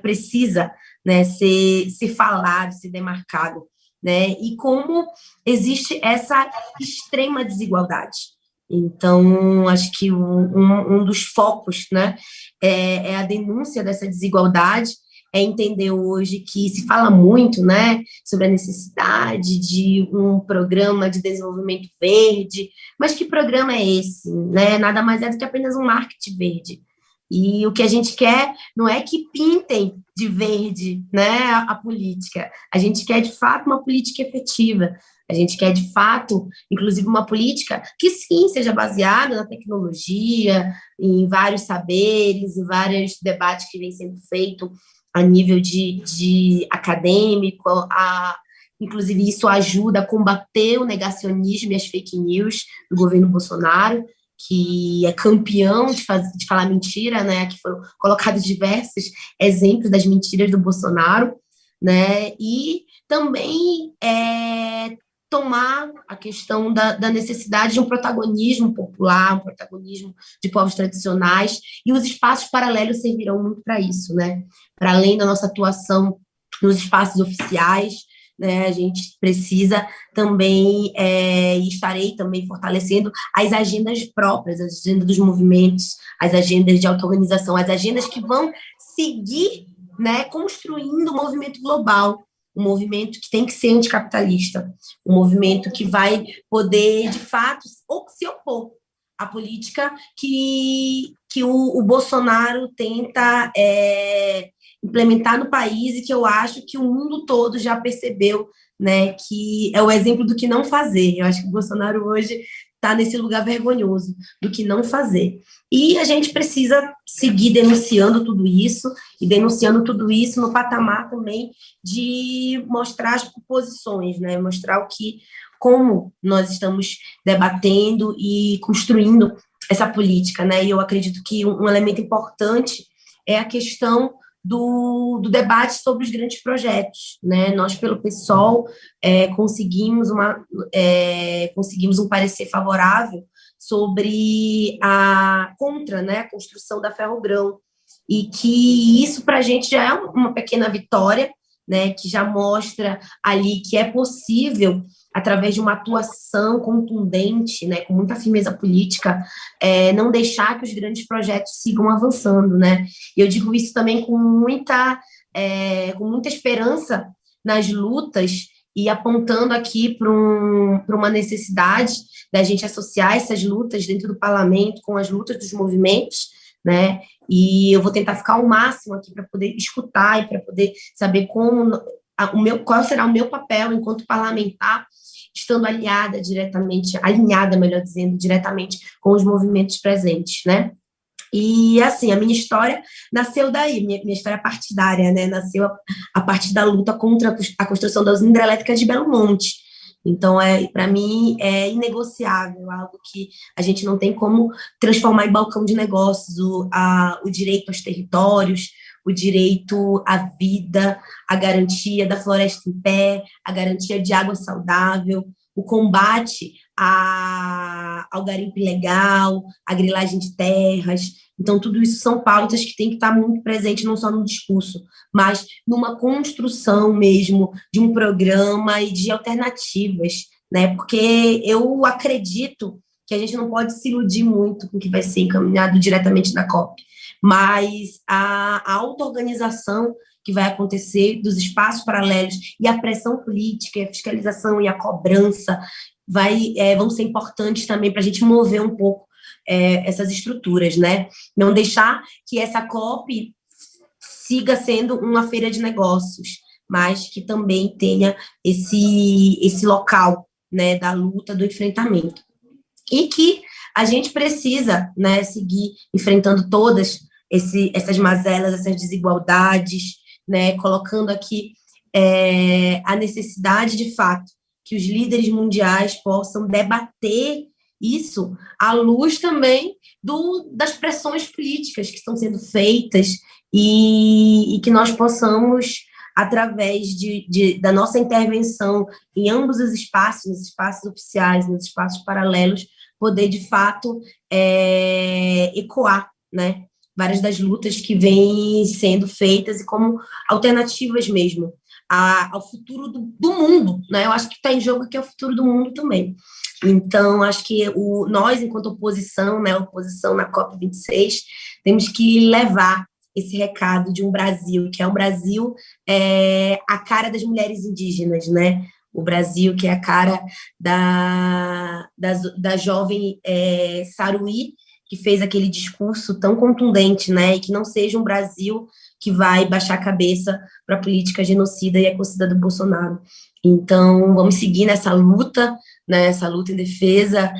precisa, né, ser falado, ser demarcado, né? E como existe essa extrema desigualdade. Então, acho que um dos focos, né, é a denúncia dessa desigualdade, é entender hoje que se fala muito, né, sobre a necessidade de um programa de desenvolvimento verde, mas que programa é esse, né? Nada mais é do que apenas um marketing verde. E o que a gente quer não é que pintem de verde, né, a política. A gente quer, de fato, uma política efetiva. A gente quer, de fato, inclusive, uma política que, sim, seja baseada na tecnologia, em vários saberes, em vários debates que vêm sendo feitos a nível de acadêmico, inclusive isso ajuda a combater o negacionismo e as fake news do governo Bolsonaro, que é campeão de falar mentira, né? Que foram colocados diversos exemplos das mentiras do Bolsonaro, né? E também tomar a questão da necessidade de um protagonismo popular, um protagonismo de povos tradicionais, e os espaços paralelos servirão muito para isso, né? Para além da nossa atuação nos espaços oficiais, né, a gente precisa também, e estarei também fortalecendo as agendas próprias, as agendas dos movimentos, as agendas de auto-organização, as agendas que vão seguir, né, construindo um movimento global, um movimento que tem que ser anticapitalista, um movimento que vai poder, de fato, se opor à política que o Bolsonaro tenta implementar no país e que eu acho que o mundo todo já percebeu, né, que é o exemplo do que não fazer. Eu acho que o Bolsonaro hoje está nesse lugar vergonhoso do que não fazer. E a gente precisa seguir denunciando tudo isso, e denunciando tudo isso no patamar também de mostrar as posições, né? Mostrar como nós estamos debatendo e construindo essa política, né? E eu acredito que um elemento importante é a questão do debate sobre os grandes projetos, né? Nós, pelo PSOL, conseguimos um parecer favorável sobre contra, né, a construção da Ferrogrão, e que isso para a gente já é uma pequena vitória, né, que já mostra ali que é possível, através de uma atuação contundente, né, com muita firmeza política, não deixar que os grandes projetos sigam avançando, né? E eu digo isso também com muita esperança nas lutas, e apontando aqui para uma necessidade da gente associar essas lutas dentro do parlamento com as lutas dos movimentos, né? E eu vou tentar ficar ao máximo aqui para poder escutar e para poder saber qual será o meu papel enquanto parlamentar, estando alinhada, melhor dizendo, diretamente com os movimentos presentes, né? E, assim, a minha história nasceu daí, minha história partidária, né? Nasceu a partir da luta contra a construção da usina hidrelétrica de Belo Monte. Então, para mim, é inegociável, algo que a gente não tem como transformar em balcão de negócios, o direito aos territórios, o direito à vida, a garantia da floresta em pé, a garantia de água saudável, o combate ao garimpo ilegal, à grilagem de terras. Então, tudo isso são pautas que têm que estar muito presentes, não só no discurso, mas numa construção mesmo de um programa e de alternativas, né? Porque eu acredito que a gente não pode se iludir muito com o que vai ser encaminhado diretamente na COP, mas a auto-organização que vai acontecer dos espaços paralelos e a pressão política, a fiscalização e a cobrança vão ser importantes também para a gente mover um pouco essas estruturas, né? Não deixar que essa COP siga sendo uma feira de negócios, mas que também tenha esse local, né, da luta, do enfrentamento. E que a gente precisa, né, seguir enfrentando todas essas mazelas, essas desigualdades, né, colocando aqui a necessidade, de fato, que os líderes mundiais possam debater isso à luz também das pressões políticas que estão sendo feitas e que nós possamos, através da nossa intervenção em ambos os espaços, nos espaços oficiais, nos espaços paralelos, poder, de fato, ecoar, né, várias das lutas que vêm sendo feitas e como alternativas mesmo ao futuro do mundo, né? Eu acho que está em jogo que é o futuro do mundo também. Então, acho que nós, enquanto oposição, né, oposição na COP26, temos que levar esse recado de um Brasil, que é um Brasil a cara das mulheres indígenas, né? O Brasil que é a cara da jovem Saruí, que fez aquele discurso tão contundente, né? E que não seja um Brasil que vai baixar a cabeça para a política genocida e ecocida do Bolsonaro. Então, vamos seguir nessa luta, né? Essa luta em defesa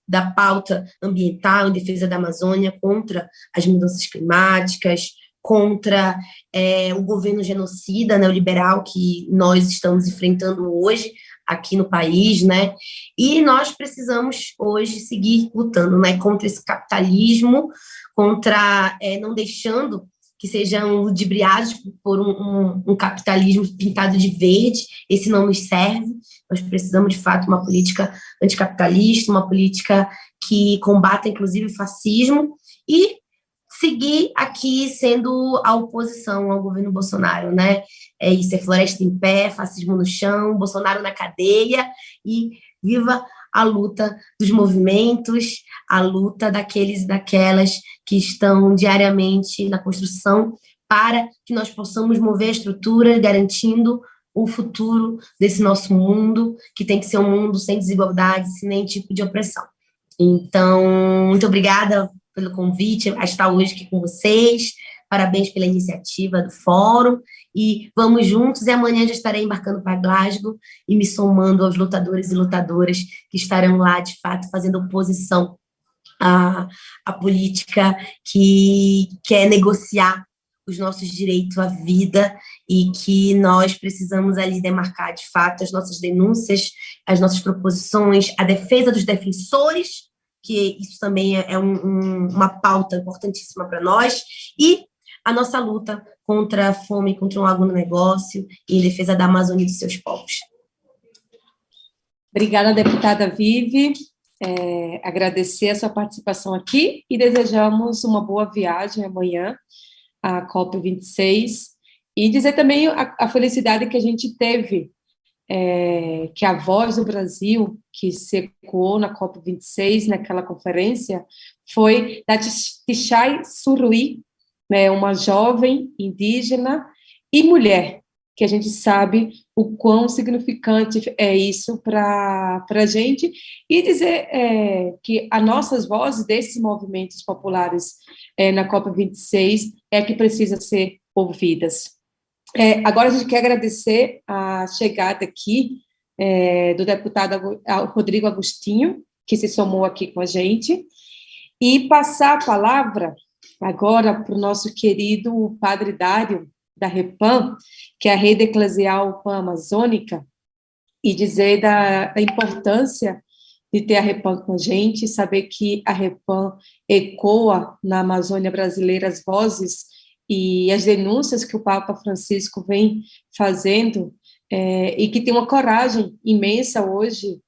da pauta ambiental, em defesa da Amazônia, contra as mudanças climáticas, contra o governo genocida neoliberal que nós estamos enfrentando hoje aqui no país, né? E nós precisamos hoje seguir lutando, né, contra esse capitalismo, contra não deixando que sejam ludibriados por um capitalismo pintado de verde. Esse não nos serve. Nós precisamos, de fato, uma política anticapitalista, uma política que combata, inclusive, o fascismo, e seguir aqui sendo a oposição ao governo Bolsonaro, né? É isso, é floresta em pé, fascismo no chão, Bolsonaro na cadeia, e viva a luta dos movimentos, a luta daqueles e daquelas que estão diariamente na construção para que nós possamos mover a estrutura, garantindo o futuro desse nosso mundo, que tem que ser um mundo sem desigualdade, sem nenhum tipo de opressão. Então, muito obrigada pelo convite a estar hoje aqui com vocês, parabéns pela iniciativa do fórum, e vamos juntos, e amanhã já estarei embarcando para Glasgow e me somando aos lutadores e lutadoras que estarão lá, de fato, fazendo oposição à política que quer negociar os nossos direitos à vida, e que nós precisamos ali demarcar, de fato, as nossas denúncias, as nossas proposições, a defesa dos defensores, que isso também é uma pauta importantíssima para nós, e a nossa luta contra a fome, contra o agronegócio e em defesa da Amazônia e dos seus povos. Obrigada, deputada Vivi. Agradecer a sua participação aqui e desejamos uma boa viagem amanhã à COP26, e dizer também a felicidade que a gente teve, que a voz do Brasil, que se ecoou na COP26, naquela conferência, foi da Tichai Suruí, né, uma jovem indígena e mulher, que a gente sabe o quão significante é isso para a gente, e dizer que as nossas vozes desses movimentos populares na COP26 que precisa ser ouvidas. Agora a gente quer agradecer a chegada aqui do deputado Rodrigo Agostinho, que se somou aqui com a gente, e passar a palavra agora para o nosso querido Padre Dário, da REPAM, que é a Rede Eclesial Pan-Amazônica, e dizer da importância de ter a REPAM com a gente, saber que a REPAM ecoa na Amazônia brasileira as vozes e as denúncias que o Papa Francisco vem fazendo, e que tem uma coragem imensa hoje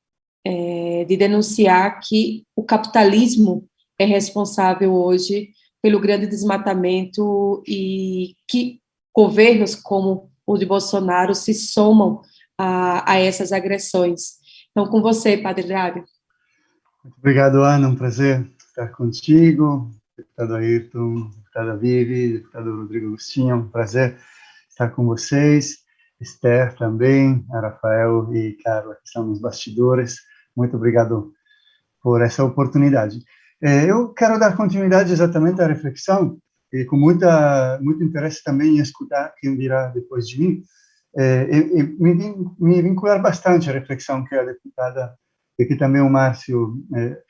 de denunciar que o capitalismo é responsável hoje pelo grande desmatamento, e que governos como o de Bolsonaro se somam a essas agressões. Então, com você, Padre Dário. Muito obrigado, Ana, um prazer estar contigo, deputado Ayrton, deputada Vivi, deputado Rodrigo Agostinho, um prazer estar com vocês, Esther também, a Rafael e Carla, que estão nos bastidores. Muito obrigado por essa oportunidade. Eu quero dar continuidade exatamente à reflexão, e com muito interesse também em escutar quem virá depois de mim, e me vincular bastante à reflexão que a deputada e que também o Márcio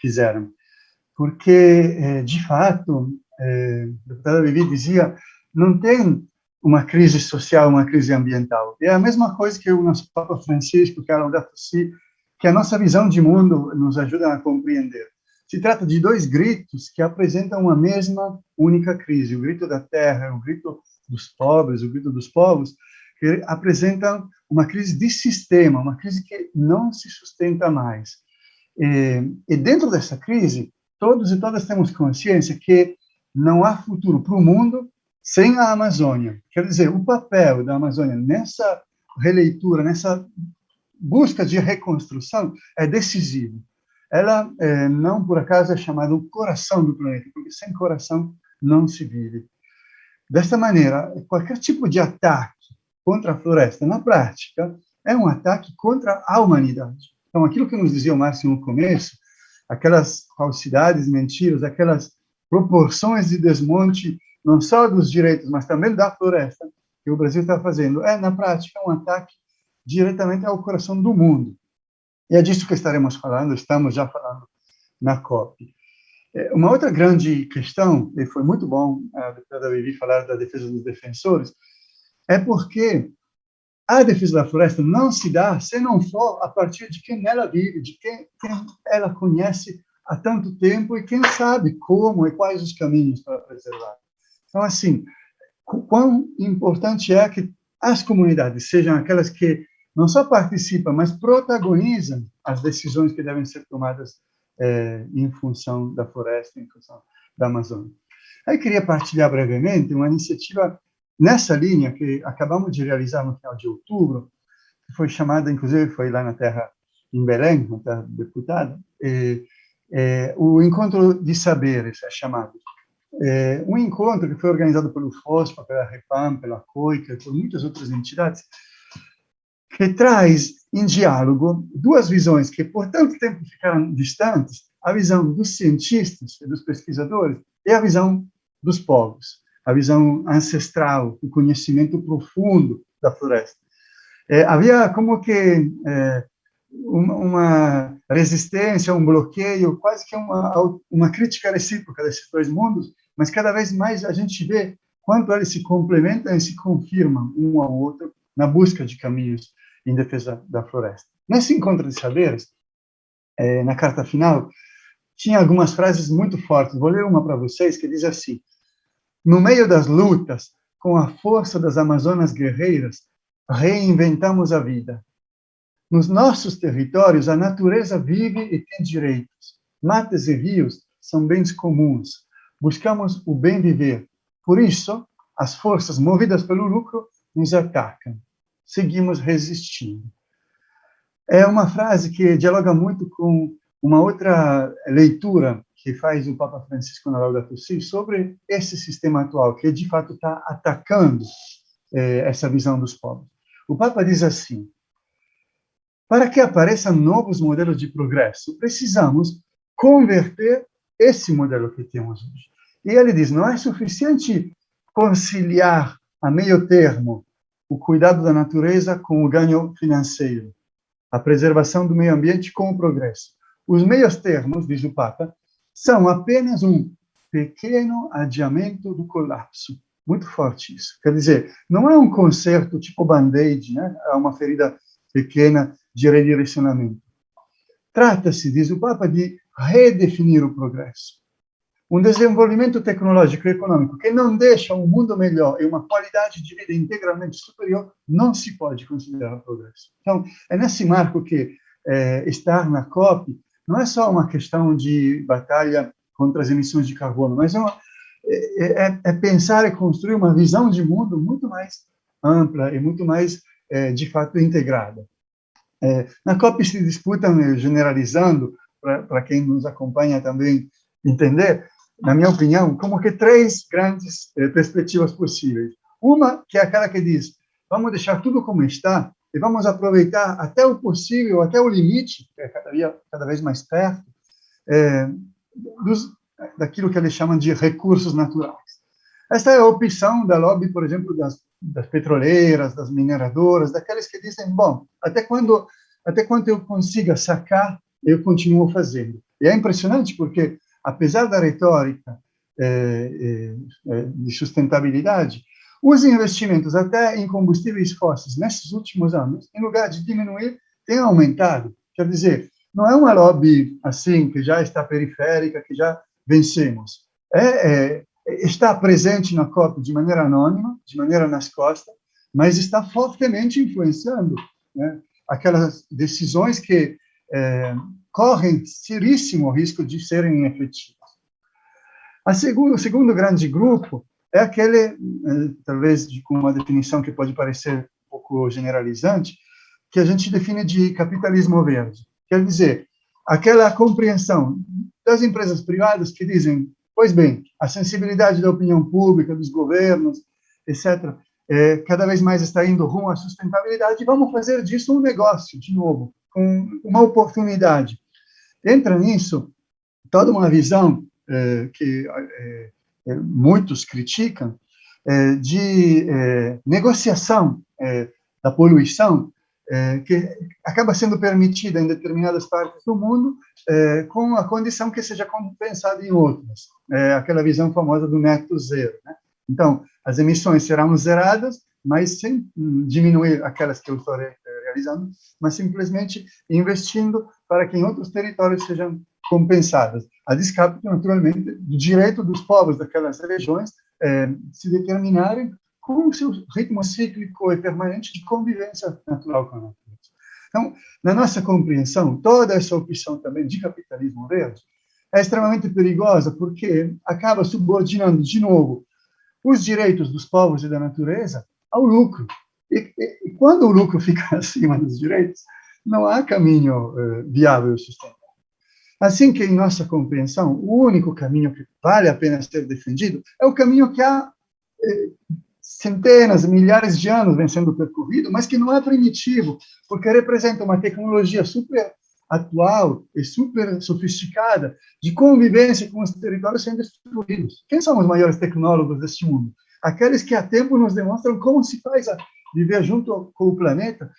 fizeram. porque, de fato, a deputada Vivi dizia, não tem uma crise social, uma crise ambiental. É a mesma coisa que o nosso Papa Francisco, Carlo Datossi, que a nossa visão de mundo nos ajuda a compreender. Se trata de dois gritos que apresentam uma mesma única crise, o grito da terra, o grito dos pobres, o grito dos povos, que apresentam uma crise de sistema, uma crise que não se sustenta mais. E dentro dessa crise, todos e todas temos consciência que não há futuro para o mundo sem a Amazônia. Quer dizer, o papel da Amazônia nessa releitura, nessa busca de reconstrução, é decisivo. Ela, não por acaso, é chamada o coração do planeta, porque sem coração não se vive. Desta maneira, qualquer tipo de ataque contra a floresta, na prática, é um ataque contra a humanidade. Então, aquilo que nos dizia o Márcio no começo, aquelas falsidades, mentiras, aquelas proporções de desmonte, não só dos direitos, mas também da floresta, que o Brasil está fazendo, na prática, um ataque diretamente ao coração do mundo. E é disso que estaremos falando, estamos já falando na COP. Uma outra grande questão, e foi muito bom a deputada Vivi falar da defesa dos defensores, é porque a defesa da floresta não se dá se não for a partir de quem ela vive, de quem ela conhece há tanto tempo e quem sabe como e quais os caminhos para preservar. Então, assim, quão importante é que as comunidades sejam aquelas que não só participam, mas protagonizam as decisões que devem ser tomadas em função da floresta, em função da Amazônia. Aí queria partilhar brevemente uma iniciativa nessa linha que acabamos de realizar no final de outubro, que foi chamada, inclusive foi lá na terra, em Belém, na terra do deputado, o Encontro de Saberes, é chamado. Um encontro que foi organizado pelo FOSPA, pela REPAM, pela COICA, por muitas outras entidades, que traz em diálogo duas visões que por tanto tempo ficaram distantes, a visão dos cientistas e dos pesquisadores e a visão dos povos, a visão ancestral, o conhecimento profundo da floresta. Havia como que uma resistência, um bloqueio, quase que uma crítica recíproca desses dois mundos, mas cada vez mais a gente vê quanto eles se complementam e se confirmam um ao outro na busca de caminhos em defesa da floresta. Nesse encontro de saberes, na carta final, tinha algumas frases muito fortes. Vou ler uma para vocês que diz assim: no meio das lutas, com a força das amazonas guerreiras, reinventamos a vida. Nos nossos territórios, a natureza vive e tem direitos. Matas e rios são bens comuns. Buscamos o bem viver. Por isso, as forças movidas pelo lucro nos atacam. Seguimos resistindo. É uma frase que dialoga muito com uma outra leitura que faz o Papa Francisco na Laudato Si sobre esse sistema atual, que de fato está atacando essa visão dos povos. O Papa diz assim: para que apareçam novos modelos de progresso, precisamos converter esse modelo que temos hoje. E ele diz, não é suficiente conciliar a meio termo o cuidado da natureza com o ganho financeiro, a preservação do meio ambiente com o progresso. Os meios termos, diz o Papa, são apenas um pequeno adiamento do colapso. Muito forte isso. Quer dizer, não é um conserto tipo band-aid, né? É uma ferida pequena de redirecionamento. Trata-se, diz o Papa, de redefinir o progresso. Um desenvolvimento tecnológico e econômico que não deixa um mundo melhor e uma qualidade de vida integralmente superior não se pode considerar progresso. Então, é nesse marco que estar na COP não é só uma questão de batalha contra as emissões de carbono, mas é pensar e construir uma visão de mundo muito mais ampla e muito mais, de fato, integrada. Na COP se disputam, generalizando, para quem nos acompanha também entender, na minha opinião, como que três grandes perspectivas possíveis. Uma, que é aquela que diz, vamos deixar tudo como está e vamos aproveitar até o possível, até o limite, que é cada vez mais perto, daquilo que eles chamam de recursos naturais. Esta é a opção da lobby, por exemplo, das petroleiras, das mineradoras, daqueles que dizem, bom, até quando eu consiga sacar, eu continuo fazendo. E é impressionante porque apesar da retórica de sustentabilidade, os investimentos até em combustíveis fósseis nesses últimos anos, em lugar de diminuir, têm aumentado. Quer dizer, não é uma lobby assim que já está periférica, que já vencemos. Está presente na COP de maneira anônima, de maneira nas costas, mas está fortemente influenciando, né, aquelas decisões que correm seríssimo risco de serem efetivas. O segundo grande grupo é aquele, talvez com uma definição que pode parecer um pouco generalizante, que a gente define de capitalismo verde. Quer dizer, aquela compreensão das empresas privadas que dizem, pois bem, a sensibilidade da opinião pública, dos governos, etc., cada vez mais está indo rumo à sustentabilidade, e vamos fazer disso um negócio, de novo, com uma oportunidade. Entra nisso toda uma visão que muitos criticam, de negociação da poluição, que acaba sendo permitida em determinadas partes do mundo, com a condição que seja compensada em outras. Aquela visão famosa do neto zero, né? Então, as emissões serão zeradas, mas sem diminuir aquelas que eu estou realizando, mas simplesmente investindo para que em outros territórios sejam compensadas, a descapo, naturalmente, do direito dos povos daquelas regiões se determinarem com o seu ritmo cíclico e permanente de convivência natural com a natureza. Então, na nossa compreensão, toda essa opção também de capitalismo verde é extremamente perigosa, porque acaba subordinando, de novo, os direitos dos povos e da natureza ao lucro. E quando o lucro fica acima dos direitos, não há caminho viável e sustentável. Assim que, em nossa compreensão, o único caminho que vale a pena ser defendido é o caminho que há centenas, milhares de anos vem sendo percorrido, mas que não é primitivo, porque representa uma tecnologia super atual e super sofisticada de convivência com os territórios sendo destruídos. Quem são os maiores tecnólogos deste mundo? Aqueles que há tempo nos demonstram como se faz a viver junto com o planeta,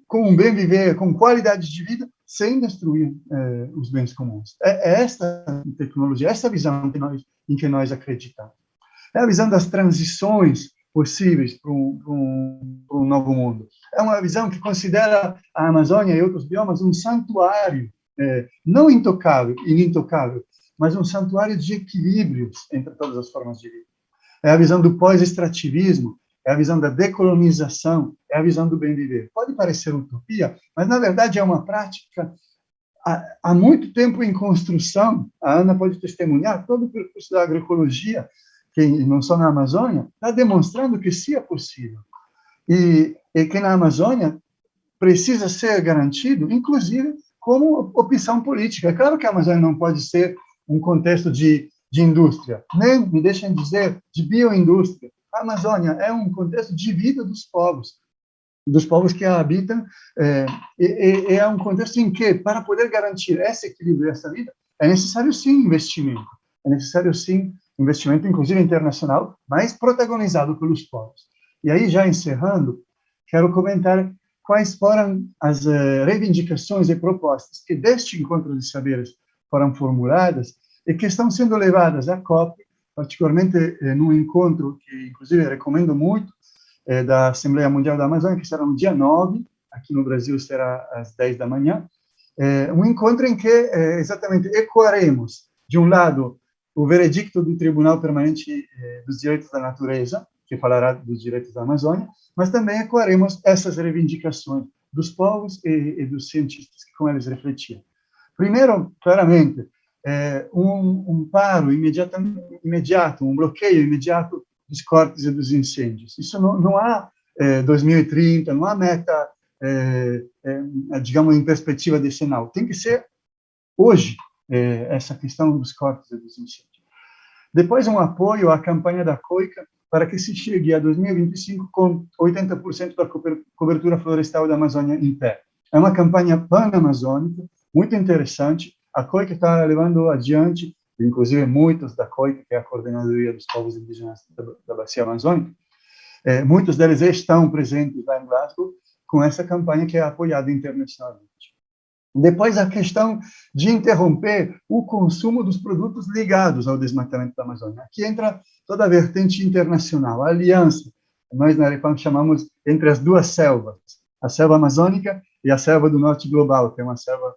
com um bem viver, com qualidade de vida, sem destruir os bens comuns. É esta tecnologia, essa visão em que nós acreditamos. É a visão das transições possíveis para um novo mundo. É uma visão que considera a Amazônia e outros biomas um santuário, não intocável, inintocável, mas um santuário de equilíbrios entre todas as formas de vida. É a visão do pós-extrativismo, é a visão da decolonização, é a visão do bem viver. Pode parecer utopia, mas, na verdade, é uma prática há muito tempo em construção. A Ana pode testemunhar todo o percurso da agroecologia, que não só na Amazônia, está demonstrando que sim é possível. E que na Amazônia precisa ser garantido, inclusive, como opção política. É claro que a Amazônia não pode ser um contexto de indústria, nem, me deixem dizer, de bioindústria. A Amazônia é um contexto de vida dos povos que a habitam, é um contexto em que, para poder garantir esse equilíbrio e essa vida, é necessário, sim, investimento. É necessário, sim, investimento, inclusive internacional, mas protagonizado pelos povos. E aí, já encerrando, quero comentar quais foram as reivindicações e propostas que deste encontro de saberes foram formuladas e que estão sendo levadas à COP, particularmente num encontro que, inclusive, recomendo muito, da Assembleia Mundial da Amazônia, que será no dia 9, aqui no Brasil será às 10 da manhã, um encontro em que, exatamente, ecoaremos, de um lado, o veredicto do Tribunal Permanente dos Direitos da Natureza, que falará dos direitos da Amazônia, mas também ecoaremos essas reivindicações dos povos e dos cientistas que com eles refletiam. Primeiro, claramente, um paro imediato, um bloqueio imediato dos cortes e dos incêndios. Isso não há 2030, não há meta, digamos, em perspectiva decenal. Tem que ser hoje essa questão dos cortes e dos incêndios. Depois, um apoio à campanha da COICA para que se chegue a 2025 com 80% da cobertura florestal da Amazônia em pé. É uma campanha pan-amazônica, muito interessante. A COICA está levando adiante, inclusive muitos da COICA, que é a Coordenadoria dos Povos Indígenas da Bacia Amazônica, muitos deles estão presentes lá em Glasgow com essa campanha que é apoiada internacionalmente. Depois, a questão de interromper o consumo dos produtos ligados ao desmatamento da Amazônia. Aqui entra toda a vertente internacional, a aliança, nós na Arepam chamamos entre as duas selvas, a selva amazônica e a selva do norte global, que é uma selva,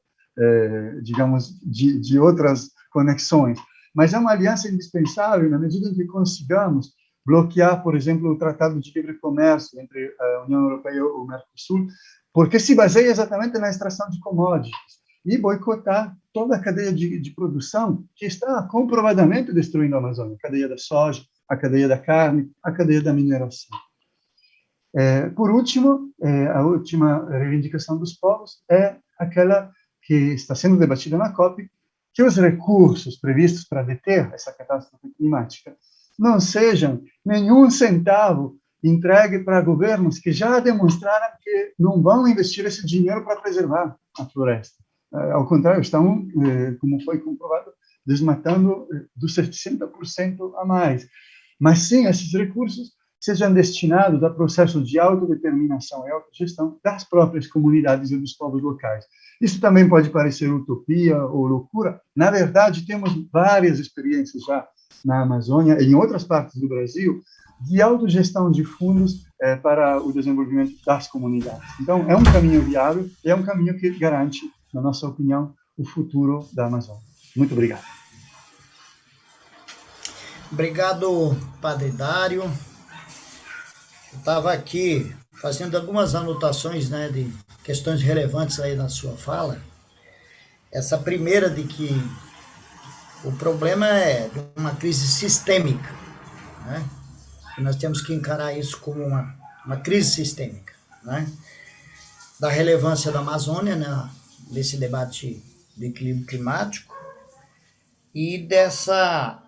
digamos, de outras conexões. Mas é uma aliança indispensável na medida em que consigamos bloquear, por exemplo, o Tratado de Livre Comércio entre a União Europeia e o Mercosul, porque se baseia exatamente na extração de commodities, e boicotar toda a cadeia de produção que está comprovadamente destruindo a Amazônia, a cadeia da soja, a cadeia da carne, a cadeia da mineração. Por último, a última reivindicação dos povos é aquela que está sendo debatida na COP, que os recursos previstos para deter essa catástrofe climática não sejam nenhum centavo entregue para governos que já demonstraram que não vão investir esse dinheiro para preservar a floresta. Ao contrário, estão, como foi comprovado, desmatando dos 60% a mais. Mas sim, esses recursos sejam destinados a processos de autodeterminação e autogestão das próprias comunidades e dos povos locais. Isso também pode parecer utopia ou loucura. Na verdade, temos várias experiências já na Amazônia e em outras partes do Brasil de autogestão de fundos para o desenvolvimento das comunidades. Então, é um caminho viável e é um caminho que garante, na nossa opinião, o futuro da Amazônia. Muito obrigado. Obrigado, Padre Dário. Eu estava aqui fazendo algumas anotações, né, de questões relevantes aí na sua fala. Essa primeira de que o problema é uma crise sistêmica, né? E nós temos que encarar isso como uma crise sistêmica, né? Da relevância da Amazônia, né, nesse debate de equilíbrio climático e dessa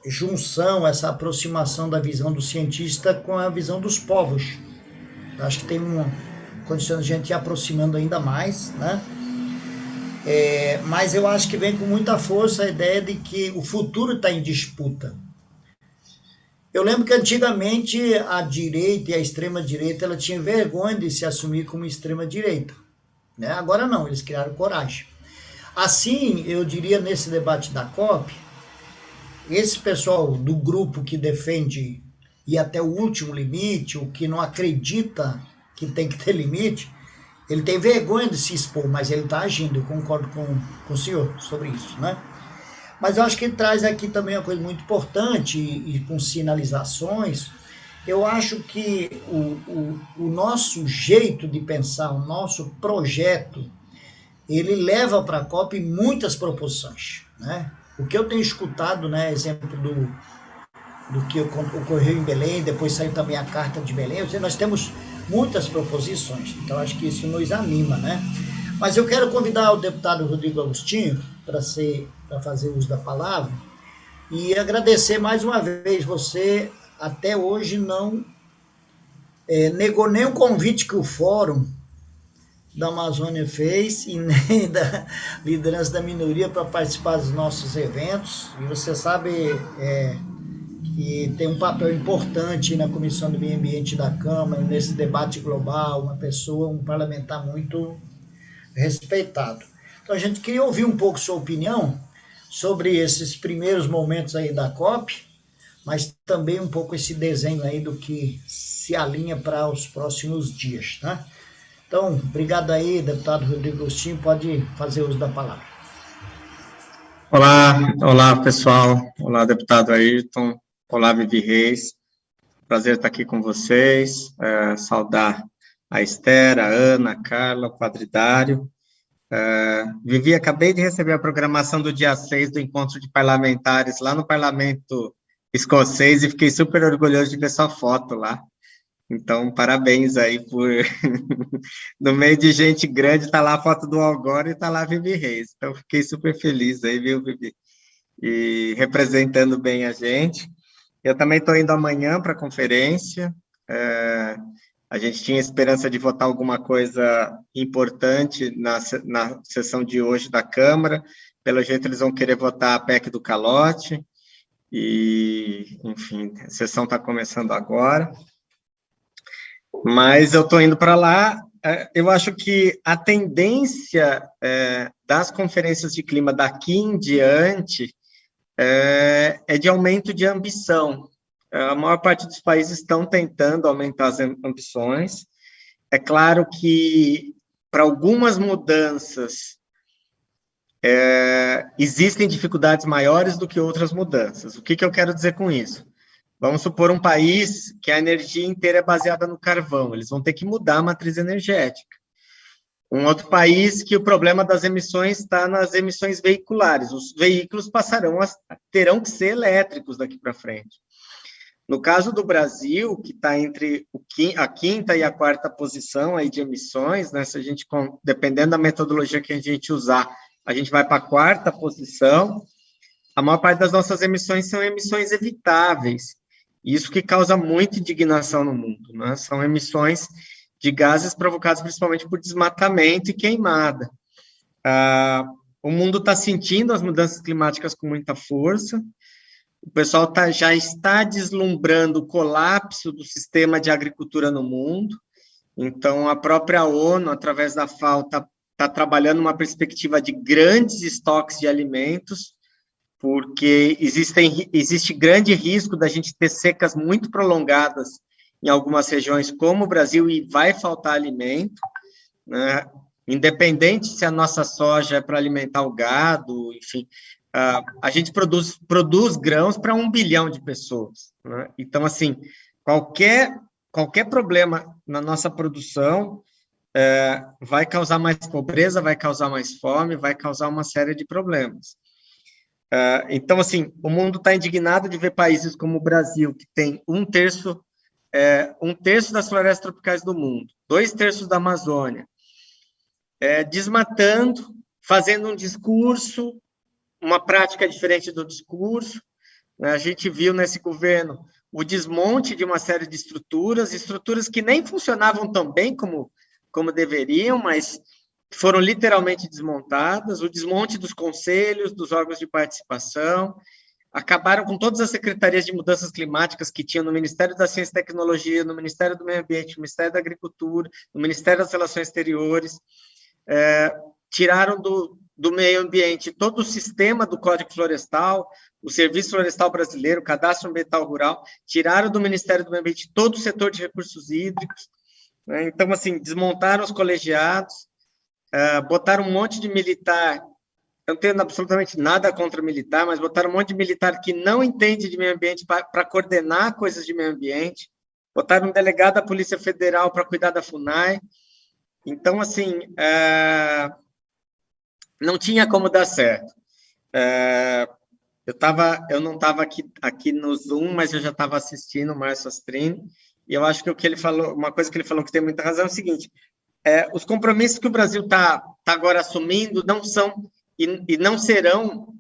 junção, essa aproximação da visão do cientista com a visão dos povos. Eu acho que tem uma condição de a gente ir aproximando ainda mais, né? Mas eu acho que vem com muita força a ideia de que o futuro está em disputa. Eu lembro que antigamente a direita e a extrema-direita ela tinha vergonha de se assumir como extrema-direita, né? Agora não, eles criaram coragem. Assim, eu diria nesse debate da COP, esse pessoal do grupo que defende ir até o último limite, o que não acredita que tem que ter limite, ele tem vergonha de se expor, mas ele está agindo, eu concordo com o senhor sobre isso, né? Mas eu acho que ele traz aqui também uma coisa muito importante, e com sinalizações. Eu acho que o nosso jeito de pensar, o nosso projeto, ele leva para a COP muitas proposições, né? O que eu tenho escutado, né, exemplo do que ocorreu em Belém, depois saiu também a Carta de Belém, nós temos muitas proposições, então acho que isso nos anima, né? Mas eu quero convidar o deputado Rodrigo Agostinho para fazer uso da palavra e agradecer mais uma vez você, até hoje não negou nem o convite que o Fórum da Amazônia fez e nem da liderança da minoria para participar dos nossos eventos, e você sabe que tem um papel importante na Comissão do Meio Ambiente da Câmara, nesse debate global, uma pessoa, um parlamentar muito respeitado. Então a gente queria ouvir um pouco sua opinião sobre esses primeiros momentos aí da COP, mas também um pouco esse desenho aí do que se alinha para os próximos dias, tá? Então, obrigado aí, deputado Rodrigo Agostinho, pode fazer uso da palavra. Olá pessoal, olá deputado Ayrton, olá Vivi Reis, prazer estar aqui com vocês, saudar a Esther, a Ana, a Carla, o Padre Dário. Vivi, acabei de receber a programação do dia 6 do encontro de parlamentares lá no Parlamento Escocês e fiquei super orgulhoso de ver sua foto lá. Então, parabéns aí por... no meio de gente grande, tá lá a foto do Al Gore e tá lá a Vivi Reis. Então, fiquei super feliz aí, viu, Vivi? E representando bem a gente. Eu também estou indo amanhã para a conferência. A gente tinha esperança de votar alguma coisa importante na sessão de hoje da Câmara. Pelo jeito, eles vão querer votar a PEC do calote. E, enfim, a sessão está começando agora. Mas eu estou indo para lá eu acho que a tendência das conferências de clima daqui em diante é de aumento de ambição. A maior parte dos países estão tentando aumentar as ambições. É claro que, para algumas mudanças, existem dificuldades maiores do que outras mudanças. O que eu quero dizer com isso? Vamos supor um país que a energia inteira é baseada no carvão, eles vão ter que mudar a matriz energética. Um outro país que o problema das emissões está nas emissões veiculares, os veículos terão que ser elétricos daqui para frente. No caso do Brasil, que está entre a quinta e a quarta posição aí de emissões, né, se a gente, dependendo da metodologia que a gente usar, a gente vai para a quarta posição, a maior parte das nossas emissões são emissões evitáveis. Isso que causa muita indignação no mundo, né? São emissões de gases provocados principalmente por desmatamento e queimada. O mundo está sentindo as mudanças climáticas com muita força, o pessoal já está deslumbrando o colapso do sistema de agricultura no mundo, então a própria ONU, através da FAO, está trabalhando uma perspectiva de grandes estoques de alimentos, porque existe grande risco da gente ter secas muito prolongadas em algumas regiões, como o Brasil, e vai faltar alimento, né? Independente se a nossa soja é para alimentar o gado, enfim, a gente produz grãos para 1 bilhão de pessoas, né? Então, assim, qualquer problema na nossa produção vai causar mais pobreza, vai causar mais fome, vai causar uma série de problemas. Então, assim, o mundo está indignado de ver países como o Brasil, que tem um terço das florestas tropicais do mundo, 2/3 da Amazônia, desmatando, fazendo um discurso, uma prática diferente do discurso. A gente viu nesse governo o desmonte de uma série de estruturas que nem funcionavam tão bem como deveriam, mas foram literalmente desmontadas, o desmonte dos conselhos, dos órgãos de participação, acabaram com todas as secretarias de mudanças climáticas que tinham no Ministério da Ciência e Tecnologia, no Ministério do Meio Ambiente, no Ministério da Agricultura, no Ministério das Relações Exteriores, tiraram do meio ambiente todo o sistema do Código Florestal, o Serviço Florestal Brasileiro, o Cadastro Ambiental Rural, tiraram do Ministério do Meio Ambiente todo o setor de recursos hídricos, né? Então, assim, desmontaram os colegiados, botaram um monte de militar, eu não tenho absolutamente nada contra militar, mas botaram um monte de militar que não entende de meio ambiente para coordenar coisas de meio ambiente, botaram um delegado da Polícia Federal para cuidar da FUNAI. Então, assim, não tinha como dar certo. Eu não estava aqui no Zoom, mas eu já estava assistindo o Márcio Astrini, e eu acho que o que ele falou, uma coisa que ele falou que tem muita razão é o seguinte: os compromissos que o Brasil está agora assumindo não são e não serão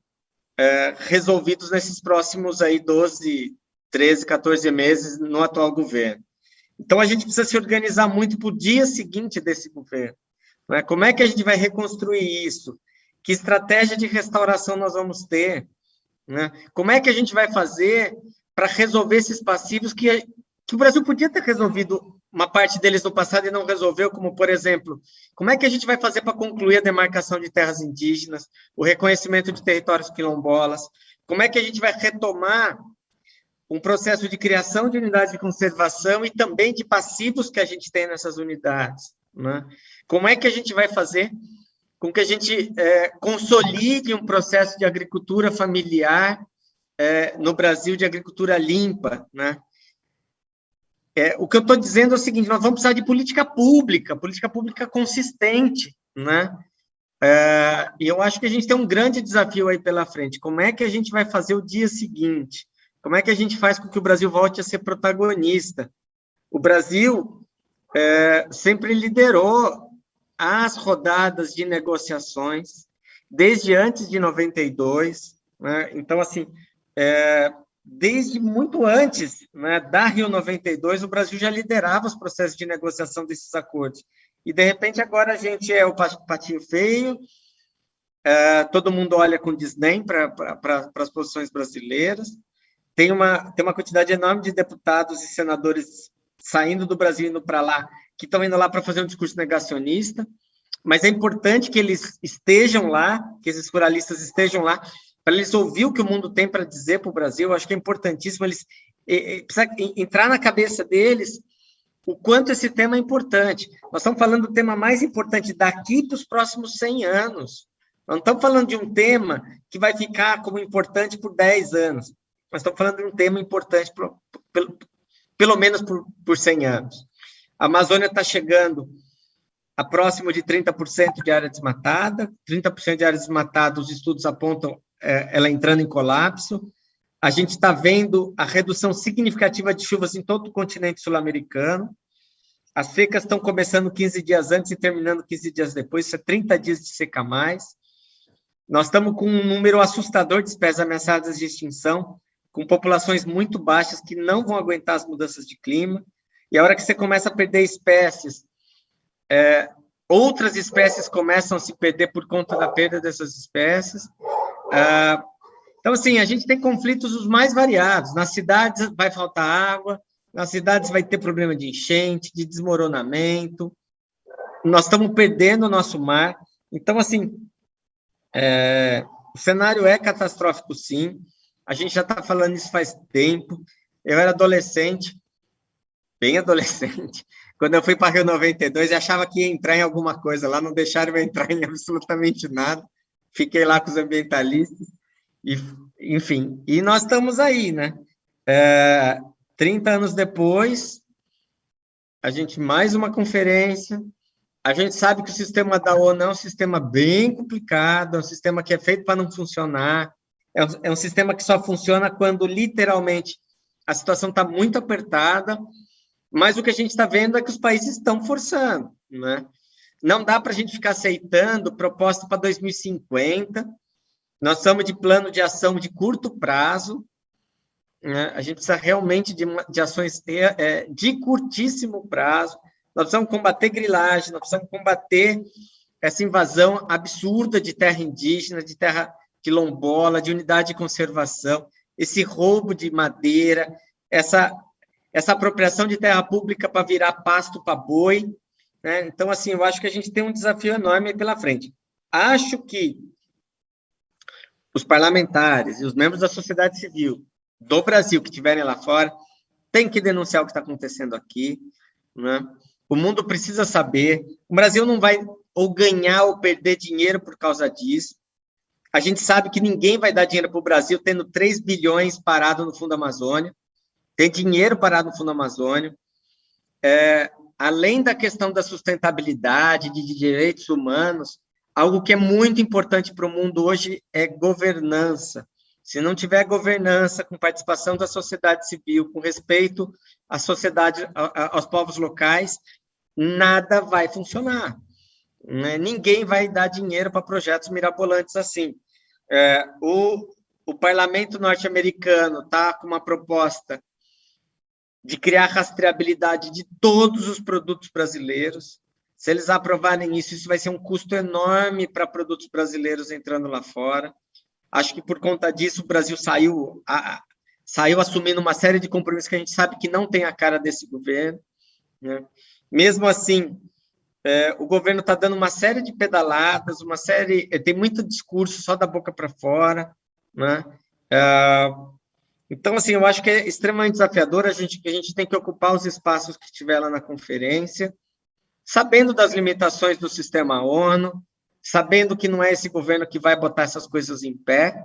resolvidos nesses próximos aí 12, 13, 14 meses no atual governo. Então, a gente precisa se organizar muito para o dia seguinte desse governo, né? Como é que a gente vai reconstruir isso? Que estratégia de restauração nós vamos ter, né? Como é que a gente vai fazer para resolver esses passivos que o Brasil podia ter resolvido uma parte deles no passado e não resolveu, como, por exemplo, como é que a gente vai fazer para concluir a demarcação de terras indígenas, o reconhecimento de territórios quilombolas, como é que a gente vai retomar um processo de criação de unidades de conservação e também de passivos que a gente tem nessas unidades, né? Como é que a gente vai fazer com que a gente consolide um processo de agricultura familiar no Brasil, de agricultura limpa, né? O que eu estou dizendo é o seguinte: nós vamos precisar de política pública consistente, né? E eu acho que a gente tem um grande desafio aí pela frente. Como é que a gente vai fazer o dia seguinte? Como é que a gente faz com que o Brasil volte a ser protagonista? O Brasil sempre liderou as rodadas de negociações, desde antes de 92, né? Então, assim, desde muito antes, né, da Rio 92, o Brasil já liderava os processos de negociação desses acordos. E, de repente, agora a gente é o patinho feio, todo mundo olha com desdém para as posições brasileiras, tem uma quantidade enorme de deputados e senadores saindo do Brasil indo para lá, que estão indo lá para fazer um discurso negacionista, mas é importante que eles estejam lá, que esses ruralistas estejam lá, para eles ouvir o que o mundo tem para dizer para o Brasil. Eu acho que é importantíssimo eles precisa entrar na cabeça deles o quanto esse tema é importante. Nós estamos falando do tema mais importante daqui para os próximos 100 anos. Nós não estamos falando de um tema que vai ficar como importante por 10 anos. Nós estamos falando de um tema importante pelo menos por 100 anos. A Amazônia está chegando a próximo de 30% de área desmatada. 30% de área desmatada, os estudos apontam ela entrando em colapso. A gente está vendo a redução significativa de chuvas em todo o continente sul-americano. As secas estão começando 15 dias antes e terminando 15 dias depois, isso é 30 dias de seca a mais. Nós estamos com um número assustador de espécies ameaçadas de extinção, com populações muito baixas que não vão aguentar as mudanças de clima. E a hora que você começa a perder espécies, outras espécies começam a se perder por conta da perda dessas espécies. Então, assim, a gente tem conflitos os mais variados. Nas cidades vai faltar água, nas cidades vai ter problema de enchente, de desmoronamento. Nós estamos perdendo o nosso mar. Então, assim, o cenário é catastrófico, sim. A gente já está falando isso faz tempo. Eu era adolescente, bem adolescente, quando eu fui para Rio 92, eu achava que ia entrar em alguma coisa lá, não deixaram eu entrar em absolutamente nada. Fiquei lá com os ambientalistas. E, enfim, e nós estamos aí, né? 30 anos depois, a gente mais uma conferência, a gente sabe que o sistema da ONU é um sistema bem complicado, é um sistema que é feito para não funcionar, é um sistema que só funciona quando, literalmente, a situação está muito apertada, mas o que a gente está vendo é que os países estão forçando, né? Não dá para a gente ficar aceitando proposta para 2050, nós estamos de plano de ação de curto prazo, né? A gente precisa realmente de ações de curtíssimo prazo. Nós precisamos combater grilagem, nós precisamos combater essa invasão absurda de terra indígena, de terra quilombola, de unidade de conservação, esse roubo de madeira, essa apropriação de terra pública para virar pasto para boi, né? Então, assim, eu acho que a gente tem um desafio enorme pela frente. Acho que os parlamentares e os membros da sociedade civil do Brasil que estiverem lá fora têm que denunciar o que está acontecendo aqui, né? O mundo precisa saber. O Brasil não vai ou ganhar ou perder dinheiro por causa disso. A gente sabe que ninguém vai dar dinheiro para o Brasil tendo 3 bilhões parado no Fundo Amazônia. Tem dinheiro parado no Fundo Amazônia. Além da questão da sustentabilidade, de direitos humanos, algo que é muito importante para o mundo hoje é governança. Se não tiver governança, com participação da sociedade civil, com respeito à sociedade, aos povos locais, nada vai funcionar. Ninguém vai dar dinheiro para projetos mirabolantes assim. O parlamento norte-americano está com uma proposta de criar rastreabilidade de todos os produtos brasileiros. Se eles aprovarem isso vai ser um custo enorme para produtos brasileiros entrando lá fora. Acho que, por conta disso, o Brasil saiu assumindo uma série de compromissos que a gente sabe que não tem a cara desse governo, né? Mesmo assim, o governo está dando uma série de pedaladas, tem muito discurso só da boca para fora, né? Então, assim, eu acho que é extremamente desafiador, que a gente tem que ocupar os espaços que estiver lá na conferência, sabendo das limitações do sistema ONU, sabendo que não é esse governo que vai botar essas coisas em pé,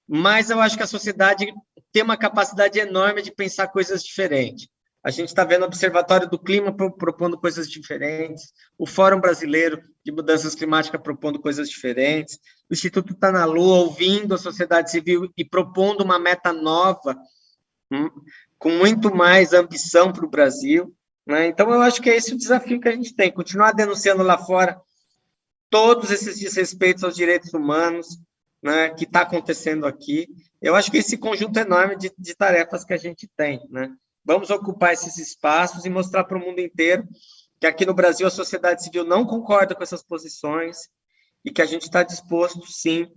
mas eu acho que a sociedade tem uma capacidade enorme de pensar coisas diferentes. A gente está vendo o Observatório do Clima propondo coisas diferentes, o Fórum Brasileiro de Mudanças Climáticas propondo coisas diferentes, o Instituto Está na Lua ouvindo a sociedade civil e propondo uma meta nova, com muito mais ambição para o Brasil, né? Então, eu acho que é esse o desafio que a gente tem, continuar denunciando lá fora todos esses desrespeitos aos direitos humanos, né, que está acontecendo aqui. Eu acho que esse conjunto enorme de tarefas que a gente tem, né? Vamos ocupar esses espaços e mostrar para o mundo inteiro que aqui no Brasil a sociedade civil não concorda com essas posições e que a gente está disposto, sim,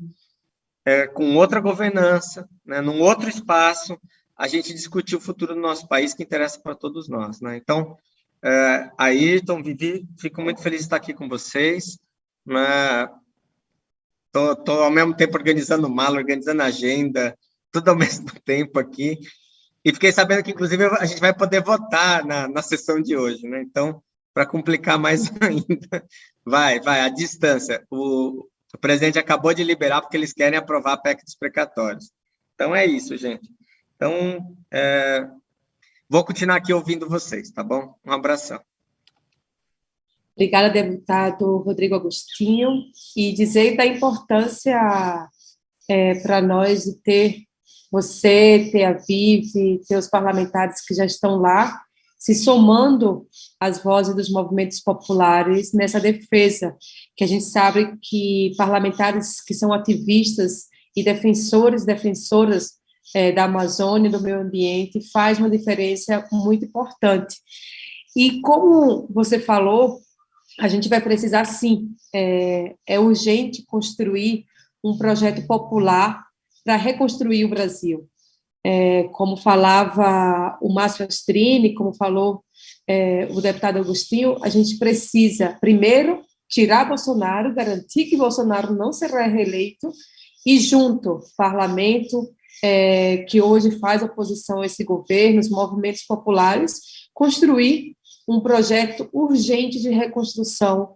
com outra governança, né, num outro espaço, a gente discutir o futuro do nosso país, que interessa para todos nós, né? Então, Ayrton, Vivi, fico muito feliz de estar aqui com vocês, né? Tô ao mesmo tempo organizando mala, organizando agenda, tudo ao mesmo tempo aqui, e fiquei sabendo que, inclusive, a gente vai poder votar na sessão de hoje, né? Então, para complicar mais ainda, vai, à distância. O presidente acabou de liberar porque eles querem aprovar a PEC dos precatórios. Então, é isso, gente. Então, vou continuar aqui ouvindo vocês, tá bom? Um abração. Obrigada, deputado Rodrigo Agostinho, e dizer da importância para nós de ter você, ter a Vivi, ter os parlamentares que já estão lá, se somando às vozes dos movimentos populares nessa defesa, que a gente sabe que parlamentares que são ativistas e defensoras da Amazônia, do meio ambiente, faz uma diferença muito importante. E como você falou, a gente vai precisar, sim, é urgente construir um projeto popular para reconstruir o Brasil. Como falava o Márcio Astrini, como falou o deputado Agostinho, a gente precisa, primeiro, tirar Bolsonaro, garantir que Bolsonaro não será reeleito, e junto, parlamento, que hoje faz oposição a esse governo, os movimentos populares, construir um projeto urgente de reconstrução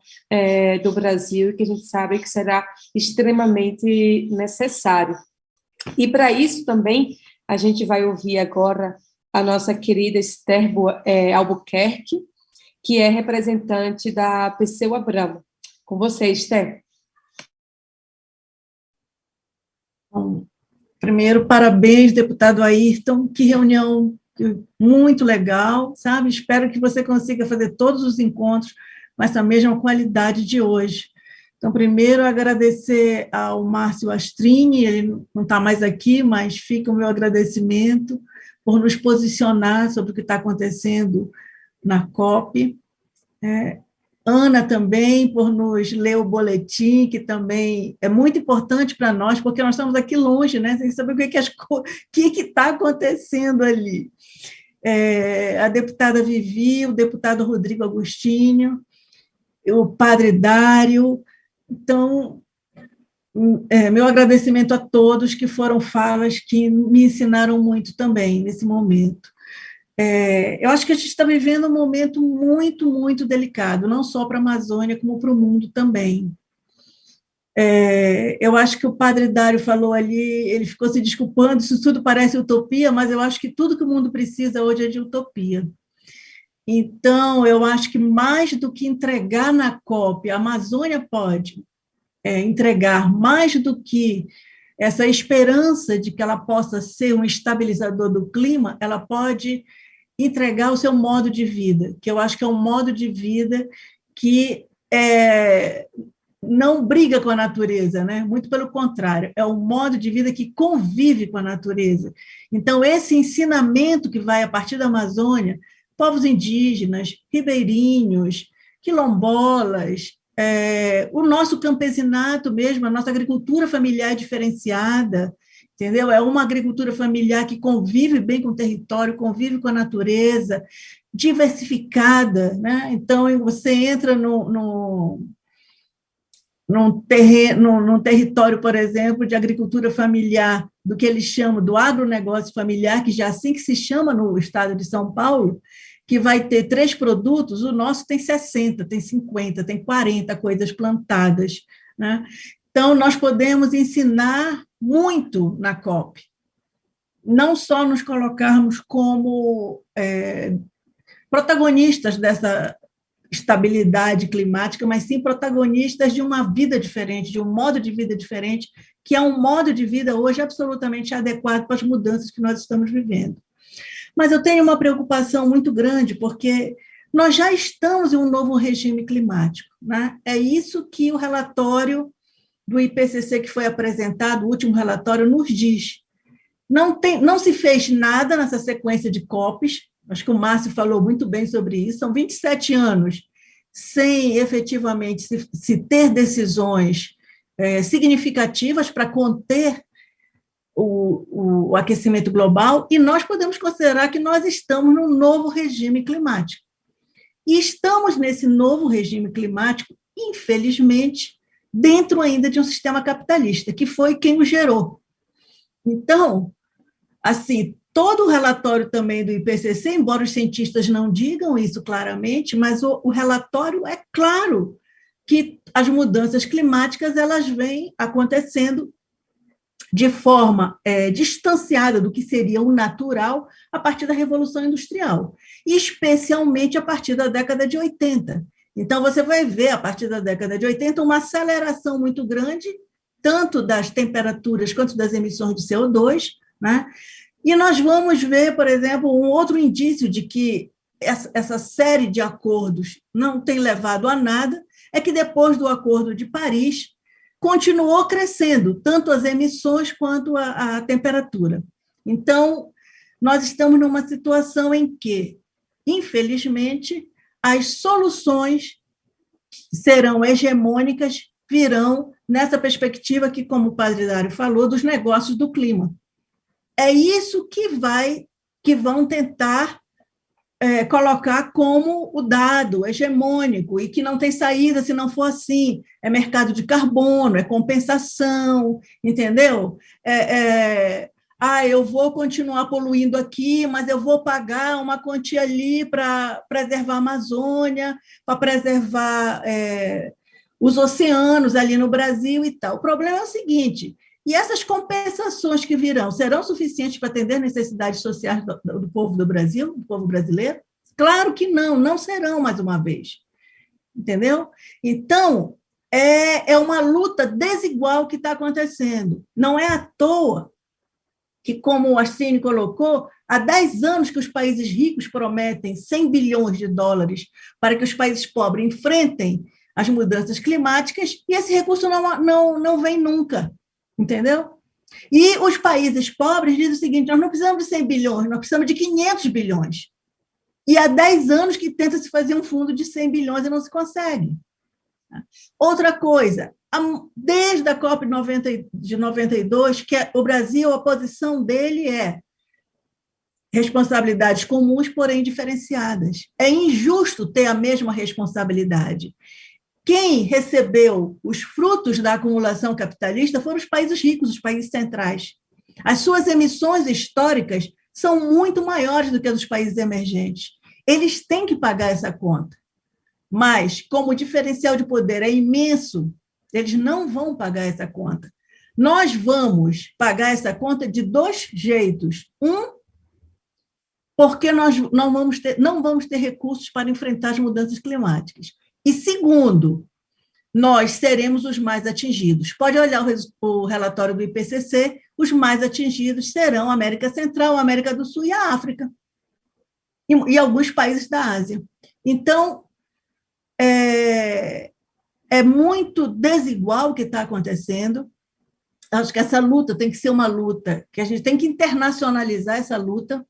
do Brasil, que a gente sabe que será extremamente necessário. E, para isso, também, a gente vai ouvir agora a nossa querida Esther Albuquerque, que é representante da Perseu Abramo. Com você, Esther. Bom, primeiro, parabéns, deputado Ayrton, que reunião muito legal, sabe? Espero que você consiga fazer todos os encontros com essa mesma qualidade de hoje. Então, primeiro, agradecer ao Márcio Astrini, ele não está mais aqui, mas fica o meu agradecimento por nos posicionar sobre o que está acontecendo na COP. Ana também, por nos ler o boletim, que também é muito importante para nós, porque nós estamos aqui longe, né? Sem saber o que está acontecendo ali. A deputada Vivi, o deputado Rodrigo Agostinho, o padre Dário. Então, meu agradecimento a todos, que foram falas que me ensinaram muito também nesse momento. Eu acho que a gente está vivendo um momento muito, muito delicado, não só para a Amazônia, como para o mundo também. Eu acho que o padre Dário falou ali, ele ficou se desculpando, isso tudo parece utopia, mas eu acho que tudo que o mundo precisa hoje é de utopia. Então, eu acho que mais do que entregar na COP, a Amazônia pode entregar mais do que essa esperança de que ela possa ser um estabilizador do clima, ela pode entregar o seu modo de vida, que eu acho que é um modo de vida que não briga com a natureza, né? Muito pelo contrário, é um modo de vida que convive com a natureza. Então, esse ensinamento que vai a partir da Amazônia, povos indígenas, ribeirinhos, quilombolas, o nosso campesinato mesmo, a nossa agricultura familiar diferenciada, entendeu? É uma agricultura familiar que convive bem com o território, convive com a natureza, diversificada, né? Então, você entra num território, por exemplo, de agricultura familiar, do que eles chamam do agronegócio familiar, que já é assim que se chama no estado de São Paulo, que vai ter 3 produtos, o nosso tem 60, tem 50, tem 40 coisas plantadas, né? Então, nós podemos ensinar muito na COP, não só nos colocarmos como protagonistas dessa estabilidade climática, mas sim protagonistas de uma vida diferente, de um modo de vida diferente, que é um modo de vida hoje absolutamente adequado para as mudanças que nós estamos vivendo. Mas eu tenho uma preocupação muito grande, porque nós já estamos em um novo regime climático, né? É isso que o relatório do IPCC que foi apresentado, o último relatório, nos diz. Não se fez nada nessa sequência de COPs, acho que o Márcio falou muito bem sobre isso, são 27 anos sem efetivamente se ter decisões significativas para conter o aquecimento global, e nós podemos considerar que nós estamos num novo regime climático. E estamos nesse novo regime climático, infelizmente, dentro ainda de um sistema capitalista, que foi quem o gerou. Então, assim, todo o relatório também do IPCC, embora os cientistas não digam isso claramente, mas o relatório é claro que as mudanças climáticas elas vêm acontecendo de forma distanciada do que seria o natural a partir da Revolução Industrial, e especialmente a partir da década de 80. Então, você vai ver, a partir da década de 80, uma aceleração muito grande, tanto das temperaturas quanto das emissões de CO2, né? E nós vamos ver, por exemplo, um outro indício de que essa série de acordos não tem levado a nada, é que depois do Acordo de Paris, continuou crescendo, tanto as emissões quanto a temperatura. Então, nós estamos numa situação em que, infelizmente, as soluções serão hegemônicas, virão nessa perspectiva que, como o padre Dário falou, dos negócios do clima. É isso que vão tentar colocar como o dado hegemônico e que não tem saída se não for assim. É mercado de carbono, é compensação, entendeu? Eu vou continuar poluindo aqui, mas eu vou pagar uma quantia ali para preservar a Amazônia, para preservar os oceanos ali no Brasil e tal. O problema é o seguinte: e essas compensações que virão serão suficientes para atender as necessidades sociais do povo do Brasil, do povo brasileiro? Claro que não serão, mais uma vez. Entendeu? Então, é uma luta desigual que está acontecendo. Não é à toa que, como o Astrine colocou, há 10 anos que os países ricos prometem 100 bilhões de dólares para que os países pobres enfrentem as mudanças climáticas, e esse recurso não vem nunca. Entendeu? E os países pobres dizem o seguinte: nós não precisamos de 100 bilhões, nós precisamos de 500 bilhões. E há 10 anos que tenta se fazer um fundo de 100 bilhões e não se consegue. Outra coisa, desde a COP de 92, que o Brasil, a posição dele é responsabilidades comuns, porém diferenciadas. É injusto ter a mesma responsabilidade. Quem recebeu os frutos da acumulação capitalista foram os países ricos, os países centrais. As suas emissões históricas são muito maiores do que as dos países emergentes. Eles têm que pagar essa conta. Mas, como o diferencial de poder é imenso, eles não vão pagar essa conta. Nós vamos pagar essa conta de 2 jeitos. Porque nós não vamos ter recursos para enfrentar as mudanças climáticas. E, segundo, nós seremos os mais atingidos. Pode olhar o relatório do IPCC, os mais atingidos serão a América Central, a América do Sul e a África, e alguns países da Ásia. Então, é muito desigual o que está acontecendo. Acho que essa luta tem que ser uma luta, que a gente tem que internacionalizar essa luta,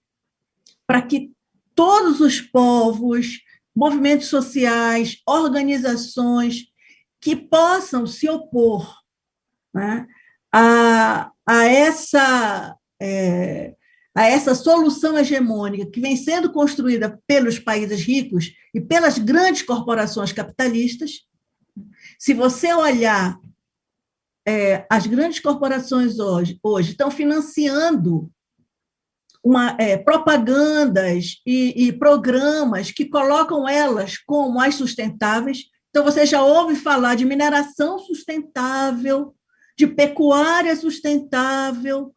para que todos os povos, movimentos sociais, organizações que possam se opor, né, a essa solução hegemônica que vem sendo construída pelos países ricos e pelas grandes corporações capitalistas. Se você olhar, as grandes corporações hoje estão financiando propagandas e programas que colocam elas como as sustentáveis. Então, você já ouve falar de mineração sustentável, de pecuária sustentável.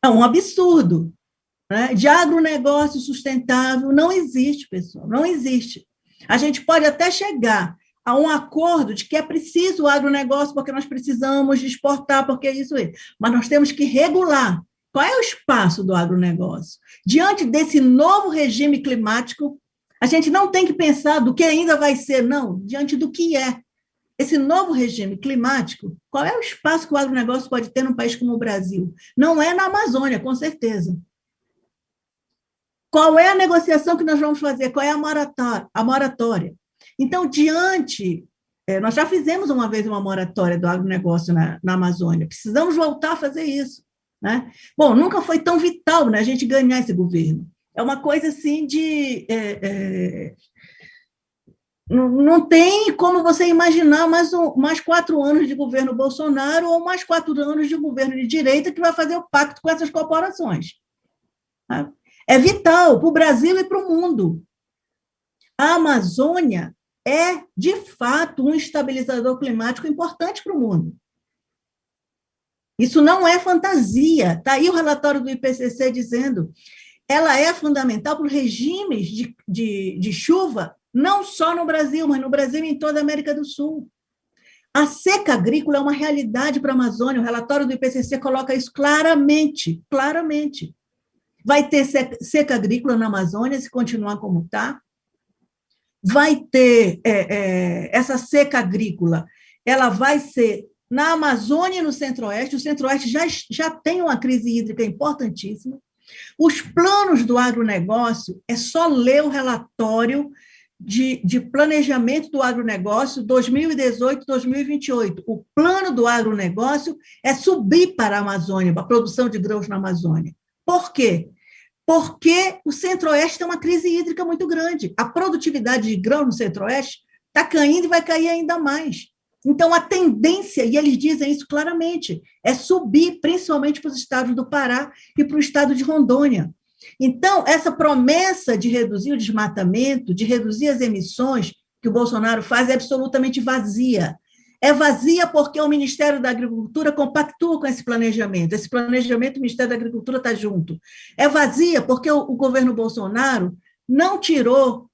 É um absurdo, né? De agronegócio sustentável. Não existe, pessoal, não existe. A gente pode até chegar a um acordo de que é preciso o agronegócio porque nós precisamos de exportar, porque é isso aí. Mas nós temos que regular. Qual é o espaço do agronegócio? Diante desse novo regime climático, a gente não tem que pensar do que ainda vai ser, não, diante do que é. Esse novo regime climático, qual é o espaço que o agronegócio pode ter num país como o Brasil? Não é na Amazônia, com certeza. Qual é a negociação que nós vamos fazer? Qual é a moratória? Então, diante Nós já fizemos uma vez uma moratória do agronegócio na Amazônia, precisamos voltar a fazer isso, né? Bom, nunca foi tão vital, né, a gente ganhar esse governo. É uma coisa assim de... não tem como você imaginar mais 4 anos de governo Bolsonaro ou mais 4 anos de governo de direita que vai fazer o pacto com essas corporações. Tá? É vital para o Brasil e para o mundo. A Amazônia é, de fato, um estabilizador climático importante para o mundo. Isso não é fantasia. Está aí o relatório do IPCC dizendo ela é fundamental para os regimes de chuva, não só no Brasil, mas no Brasil e em toda a América do Sul. A seca agrícola é uma realidade para a Amazônia, o relatório do IPCC coloca isso claramente, claramente. Vai ter seca agrícola na Amazônia, se continuar como está. Vai ter essa seca agrícola, ela vai ser na Amazônia e no Centro-Oeste. O Centro-Oeste já tem uma crise hídrica importantíssima. Os planos do agronegócio, é só ler o relatório de planejamento do agronegócio 2018-2028. O plano do agronegócio é subir para a Amazônia, a produção de grãos na Amazônia. Por quê? Porque o Centro-Oeste tem uma crise hídrica muito grande. A produtividade de grãos no Centro-Oeste está caindo e vai cair ainda mais. Então, a tendência, e eles dizem isso claramente, é subir principalmente para os estados do Pará e para o estado de Rondônia. Então, essa promessa de reduzir o desmatamento, de reduzir as emissões que o Bolsonaro faz é absolutamente vazia. É vazia porque o Ministério da Agricultura compactua com esse planejamento. Esse planejamento, o Ministério da Agricultura está junto. É vazia porque o governo Bolsonaro não tirou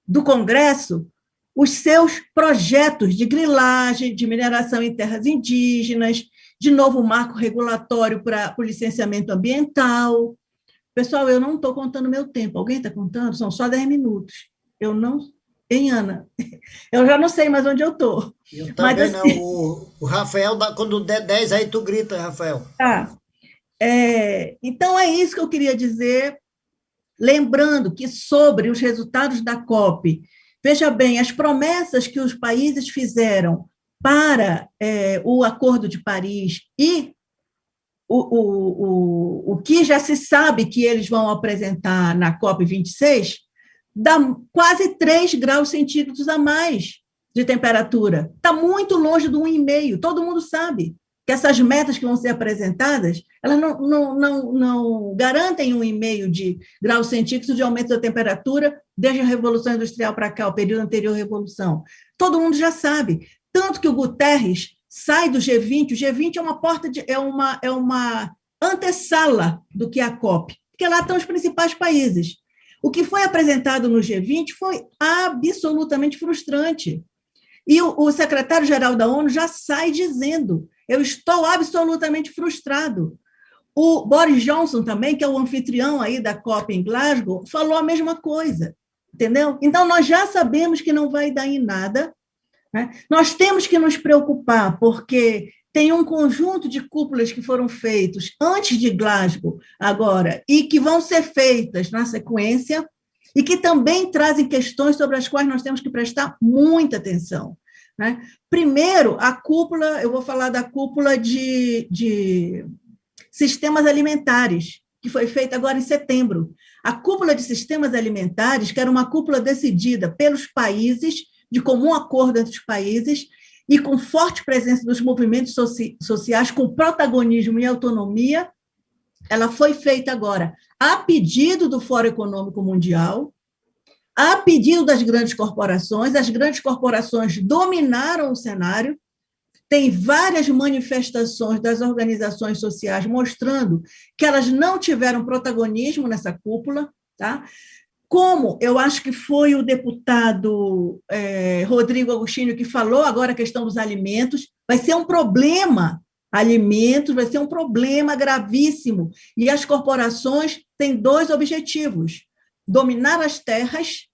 do Congresso os seus projetos de grilagem, de mineração em terras indígenas, de novo marco regulatório para o licenciamento ambiental. Pessoal, eu não estou contando meu tempo. Alguém está contando? São só 10 minutos. Eu não... Hein, Ana? Eu já não sei mais onde eu estou. Eu também assim, não. O Rafael, quando der 10, aí tu grita, Rafael. Tá. Então, é isso que eu queria dizer. Lembrando que sobre os resultados da COP, veja bem, as promessas que os países fizeram para o Acordo de Paris e o que já se sabe que eles vão apresentar na COP26, dá quase 3 graus centígrados a mais de temperatura. Está muito longe do 1,5. Todo mundo sabe que essas metas que vão ser apresentadas, elas não garantem 1,5 de graus centígrados de aumento da temperatura desde a Revolução Industrial para cá, o período anterior à Revolução. Todo mundo já sabe. Tanto que o Guterres sai do G20. O G20 é uma antessala do que é a COP, porque lá estão os principais países. O que foi apresentado no G20 foi absolutamente frustrante. E o secretário-geral da ONU já sai dizendo: eu estou absolutamente frustrado. O Boris Johnson também, que é o anfitrião aí da COP em Glasgow, falou a mesma coisa, entendeu? Então, nós já sabemos que não vai dar em nada, né? Nós temos que nos preocupar, porque tem um conjunto de cúpulas que foram feitos antes de Glasgow, agora, e que vão ser feitas na sequência, e que também trazem questões sobre as quais nós temos que prestar muita atenção, né? Primeiro, a cúpula, eu vou falar da cúpula de sistemas alimentares, que foi feita agora em setembro. A cúpula de sistemas alimentares, que era uma cúpula decidida pelos países, de comum acordo entre os países, e com forte presença dos movimentos sociais, com protagonismo e autonomia, ela foi feita agora a pedido do Fórum Econômico Mundial, a pedido das grandes corporações. As grandes corporações dominaram o cenário, tem várias manifestações das organizações sociais mostrando que elas não tiveram protagonismo nessa cúpula, tá? Como eu acho que foi o deputado Rodrigo Agostinho que falou agora a questão dos alimentos, vai ser um problema, alimentos vai ser um problema gravíssimo, e as corporações têm 2 objetivos: dominar as terras,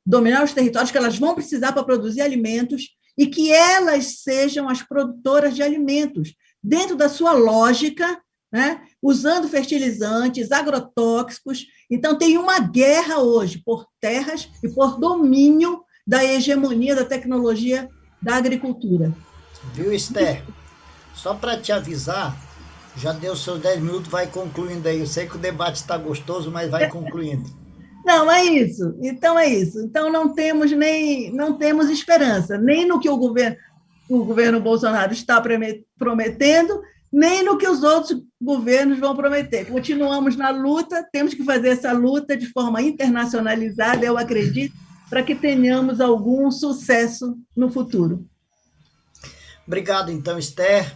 dominar os territórios que elas vão precisar para produzir alimentos, e que elas sejam as produtoras de alimentos, dentro da sua lógica, né, usando fertilizantes, agrotóxicos. Então, tem uma guerra hoje por terras e por domínio da hegemonia da tecnologia da agricultura. Viu, Esther? Só para te avisar, já deu seus 10 minutos, vai concluindo aí. Eu sei que o debate está gostoso, mas vai concluindo. Não, é isso. Então é isso. Então não temos esperança, nem no que o governo Bolsonaro está prometendo, nem no que os outros governos vão prometer. Continuamos na luta, temos que fazer essa luta de forma internacionalizada, eu acredito, para que tenhamos algum sucesso no futuro. Obrigado, então, Esther.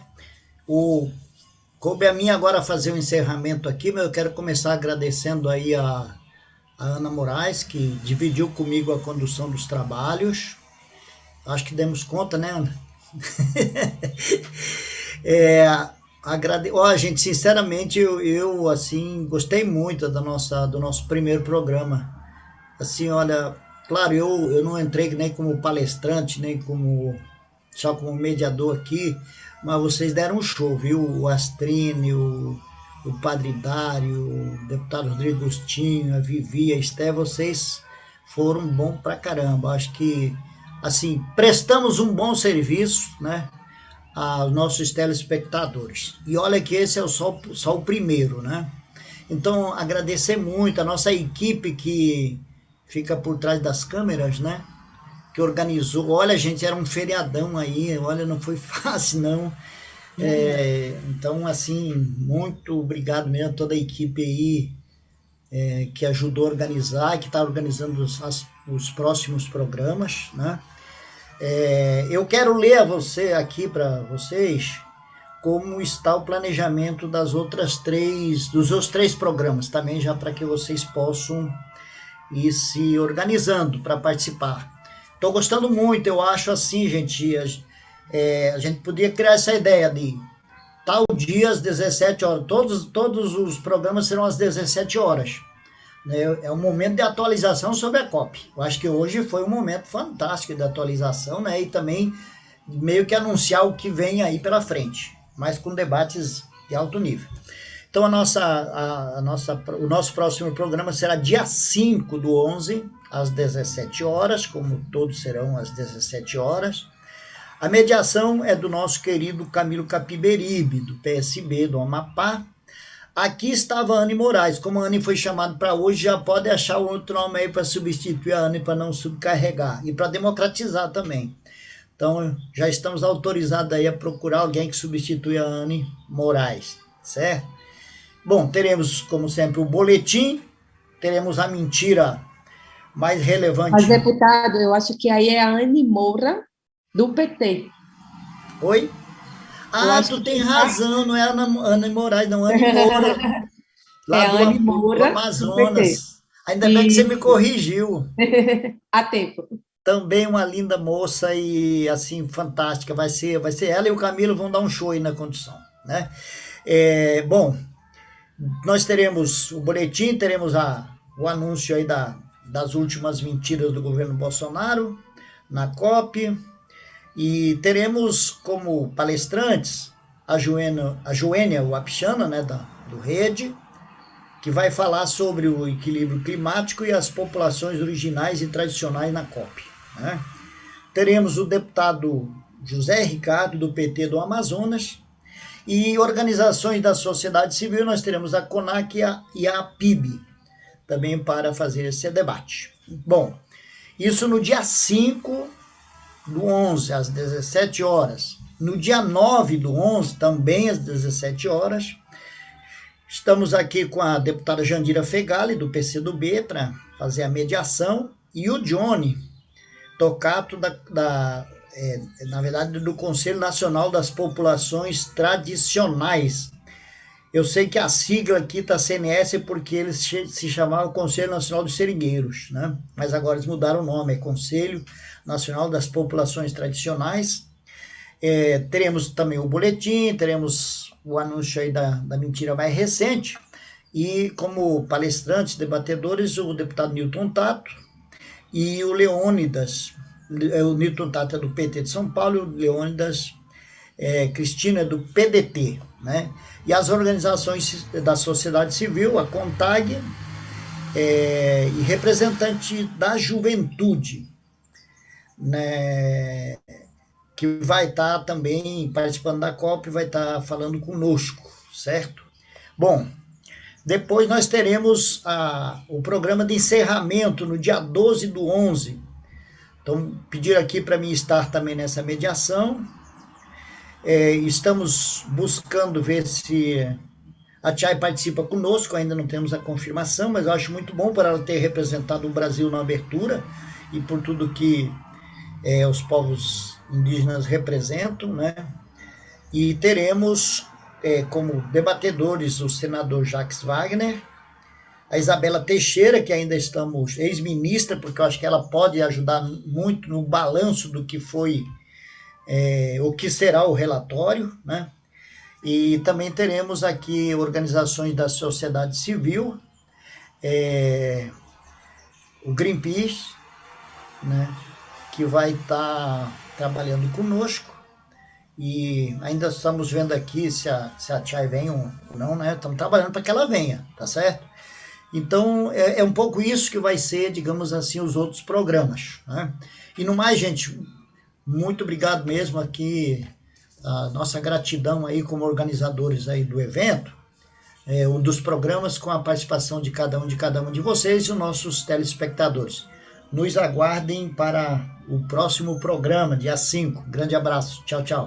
Coube a mim agora fazer o encerramento aqui, mas eu quero começar agradecendo aí a Ana Moraes, que dividiu comigo a condução dos trabalhos. Acho que demos conta, né, Ana? Gente, sinceramente, eu assim, gostei muito do nosso primeiro programa. Assim, olha, claro, eu não entrei nem como palestrante, nem só como mediador aqui, mas vocês deram um show, viu? O Astrini, o Padre Dário, o deputado Rodrigo Agostinho, a Vivi, a Esté, vocês foram bom pra caramba. Acho que, assim, prestamos um bom serviço, né, aos nossos telespectadores. E olha que esse é só o primeiro, né? Então, agradecer muito a nossa equipe que fica por trás das câmeras, né? Que organizou. Olha, gente, era um feriadão aí, olha, não foi fácil, não. Então, assim, muito obrigado mesmo a toda a equipe aí que ajudou a organizar e que está organizando os próximos programas, né? Eu quero ler aqui para vocês como está o planejamento dos outros três programas, também já para que vocês possam ir se organizando para participar. Estou gostando muito, eu acho assim, gente, a gente podia criar essa ideia de tal dia às 17 horas, todos os programas serão às 17 horas. É um momento de atualização sobre a COP. Eu acho que hoje foi um momento fantástico de atualização, né? E também meio que anunciar o que vem aí pela frente, mas com debates de alto nível. Então, o nosso próximo programa será dia 5/11, às 17 horas, como todos serão às 17 horas. A mediação é do nosso querido Camilo Capiberibe, do PSB do Amapá. Aqui estava a Anne Moraes. Como a Anne foi chamada para hoje, já pode achar outro nome aí para substituir a Anne, para não subcarregar. E para democratizar também. Então, já estamos autorizados aí a procurar alguém que substitui a Anne Moraes, certo? Bom, teremos, como sempre, o boletim, teremos a mentira mais relevante. Mas, deputado, eu acho que aí é a Anne Moura, do PT. Oi? Tu tem razão, não é a Anne Moraes, não, Anne Moura. Lá do Amazonas. Ainda bem que você me corrigiu. Há tempo. Também uma linda moça e, assim, fantástica. Vai ser ela e o Camilo vão dar um show aí na condução, né? Bom, nós teremos o boletim, teremos o anúncio aí das últimas mentiras do governo Bolsonaro na COP, e teremos como palestrantes a Joênia Wapichana, né, do Rede, que vai falar sobre o equilíbrio climático e as populações originais e tradicionais na COP, né? Teremos o deputado José Ricardo, do PT do Amazonas, e organizações da sociedade civil, nós teremos a CONAC e a PIB, também para fazer esse debate. Bom, isso no dia 5/11, às 17 horas. No dia 9/11, também às 17 horas, estamos aqui com a deputada Jandira Fegali, do PCdoB, para fazer a mediação, e o Johnny Tocato, na verdade, do Conselho Nacional das Populações Tradicionais. Eu sei que a sigla aqui está CNS porque eles se chamavam Conselho Nacional dos Seringueiros, né? Mas agora eles mudaram o nome, é Conselho Nacional das Populações Tradicionais. Teremos também o boletim, teremos o anúncio aí da mentira mais recente, e como palestrantes, debatedores, o deputado Newton Tato e o Leônidas. O Newton Tato é do PT de São Paulo, e o Leônidas Cristina é do PDT, né? E as organizações da sociedade civil, a CONTAG, e representante da juventude. né, que vai estar também participando da COP, vai estar falando conosco, certo? Bom, depois nós teremos o programa de encerramento no dia 12/11. Então, pediram aqui para mim estar também nessa mediação. Estamos buscando ver se a Chay participa conosco, ainda não temos a confirmação, mas eu acho muito bom para ela ter representado o Brasil na abertura e por tudo que os povos indígenas representam, né? E teremos como debatedores o senador Jacques Wagner, a Isabela Teixeira, que ainda estamos ex-ministra, porque eu acho que ela pode ajudar muito no balanço do que foi, o que será o relatório, né? E também teremos aqui organizações da sociedade civil, o Greenpeace, né, que vai estar trabalhando conosco, e ainda estamos vendo aqui se a Chay vem ou não, né? Estamos trabalhando para que ela venha, tá certo? Então, é um pouco isso que vai ser, digamos assim, os outros programas, né? E no mais, gente, muito obrigado mesmo aqui, a nossa gratidão aí como organizadores aí do evento, um dos programas, com a participação de cada um de vocês e os nossos telespectadores. Nos aguardem para o próximo programa, dia 5. Grande abraço. Tchau, tchau.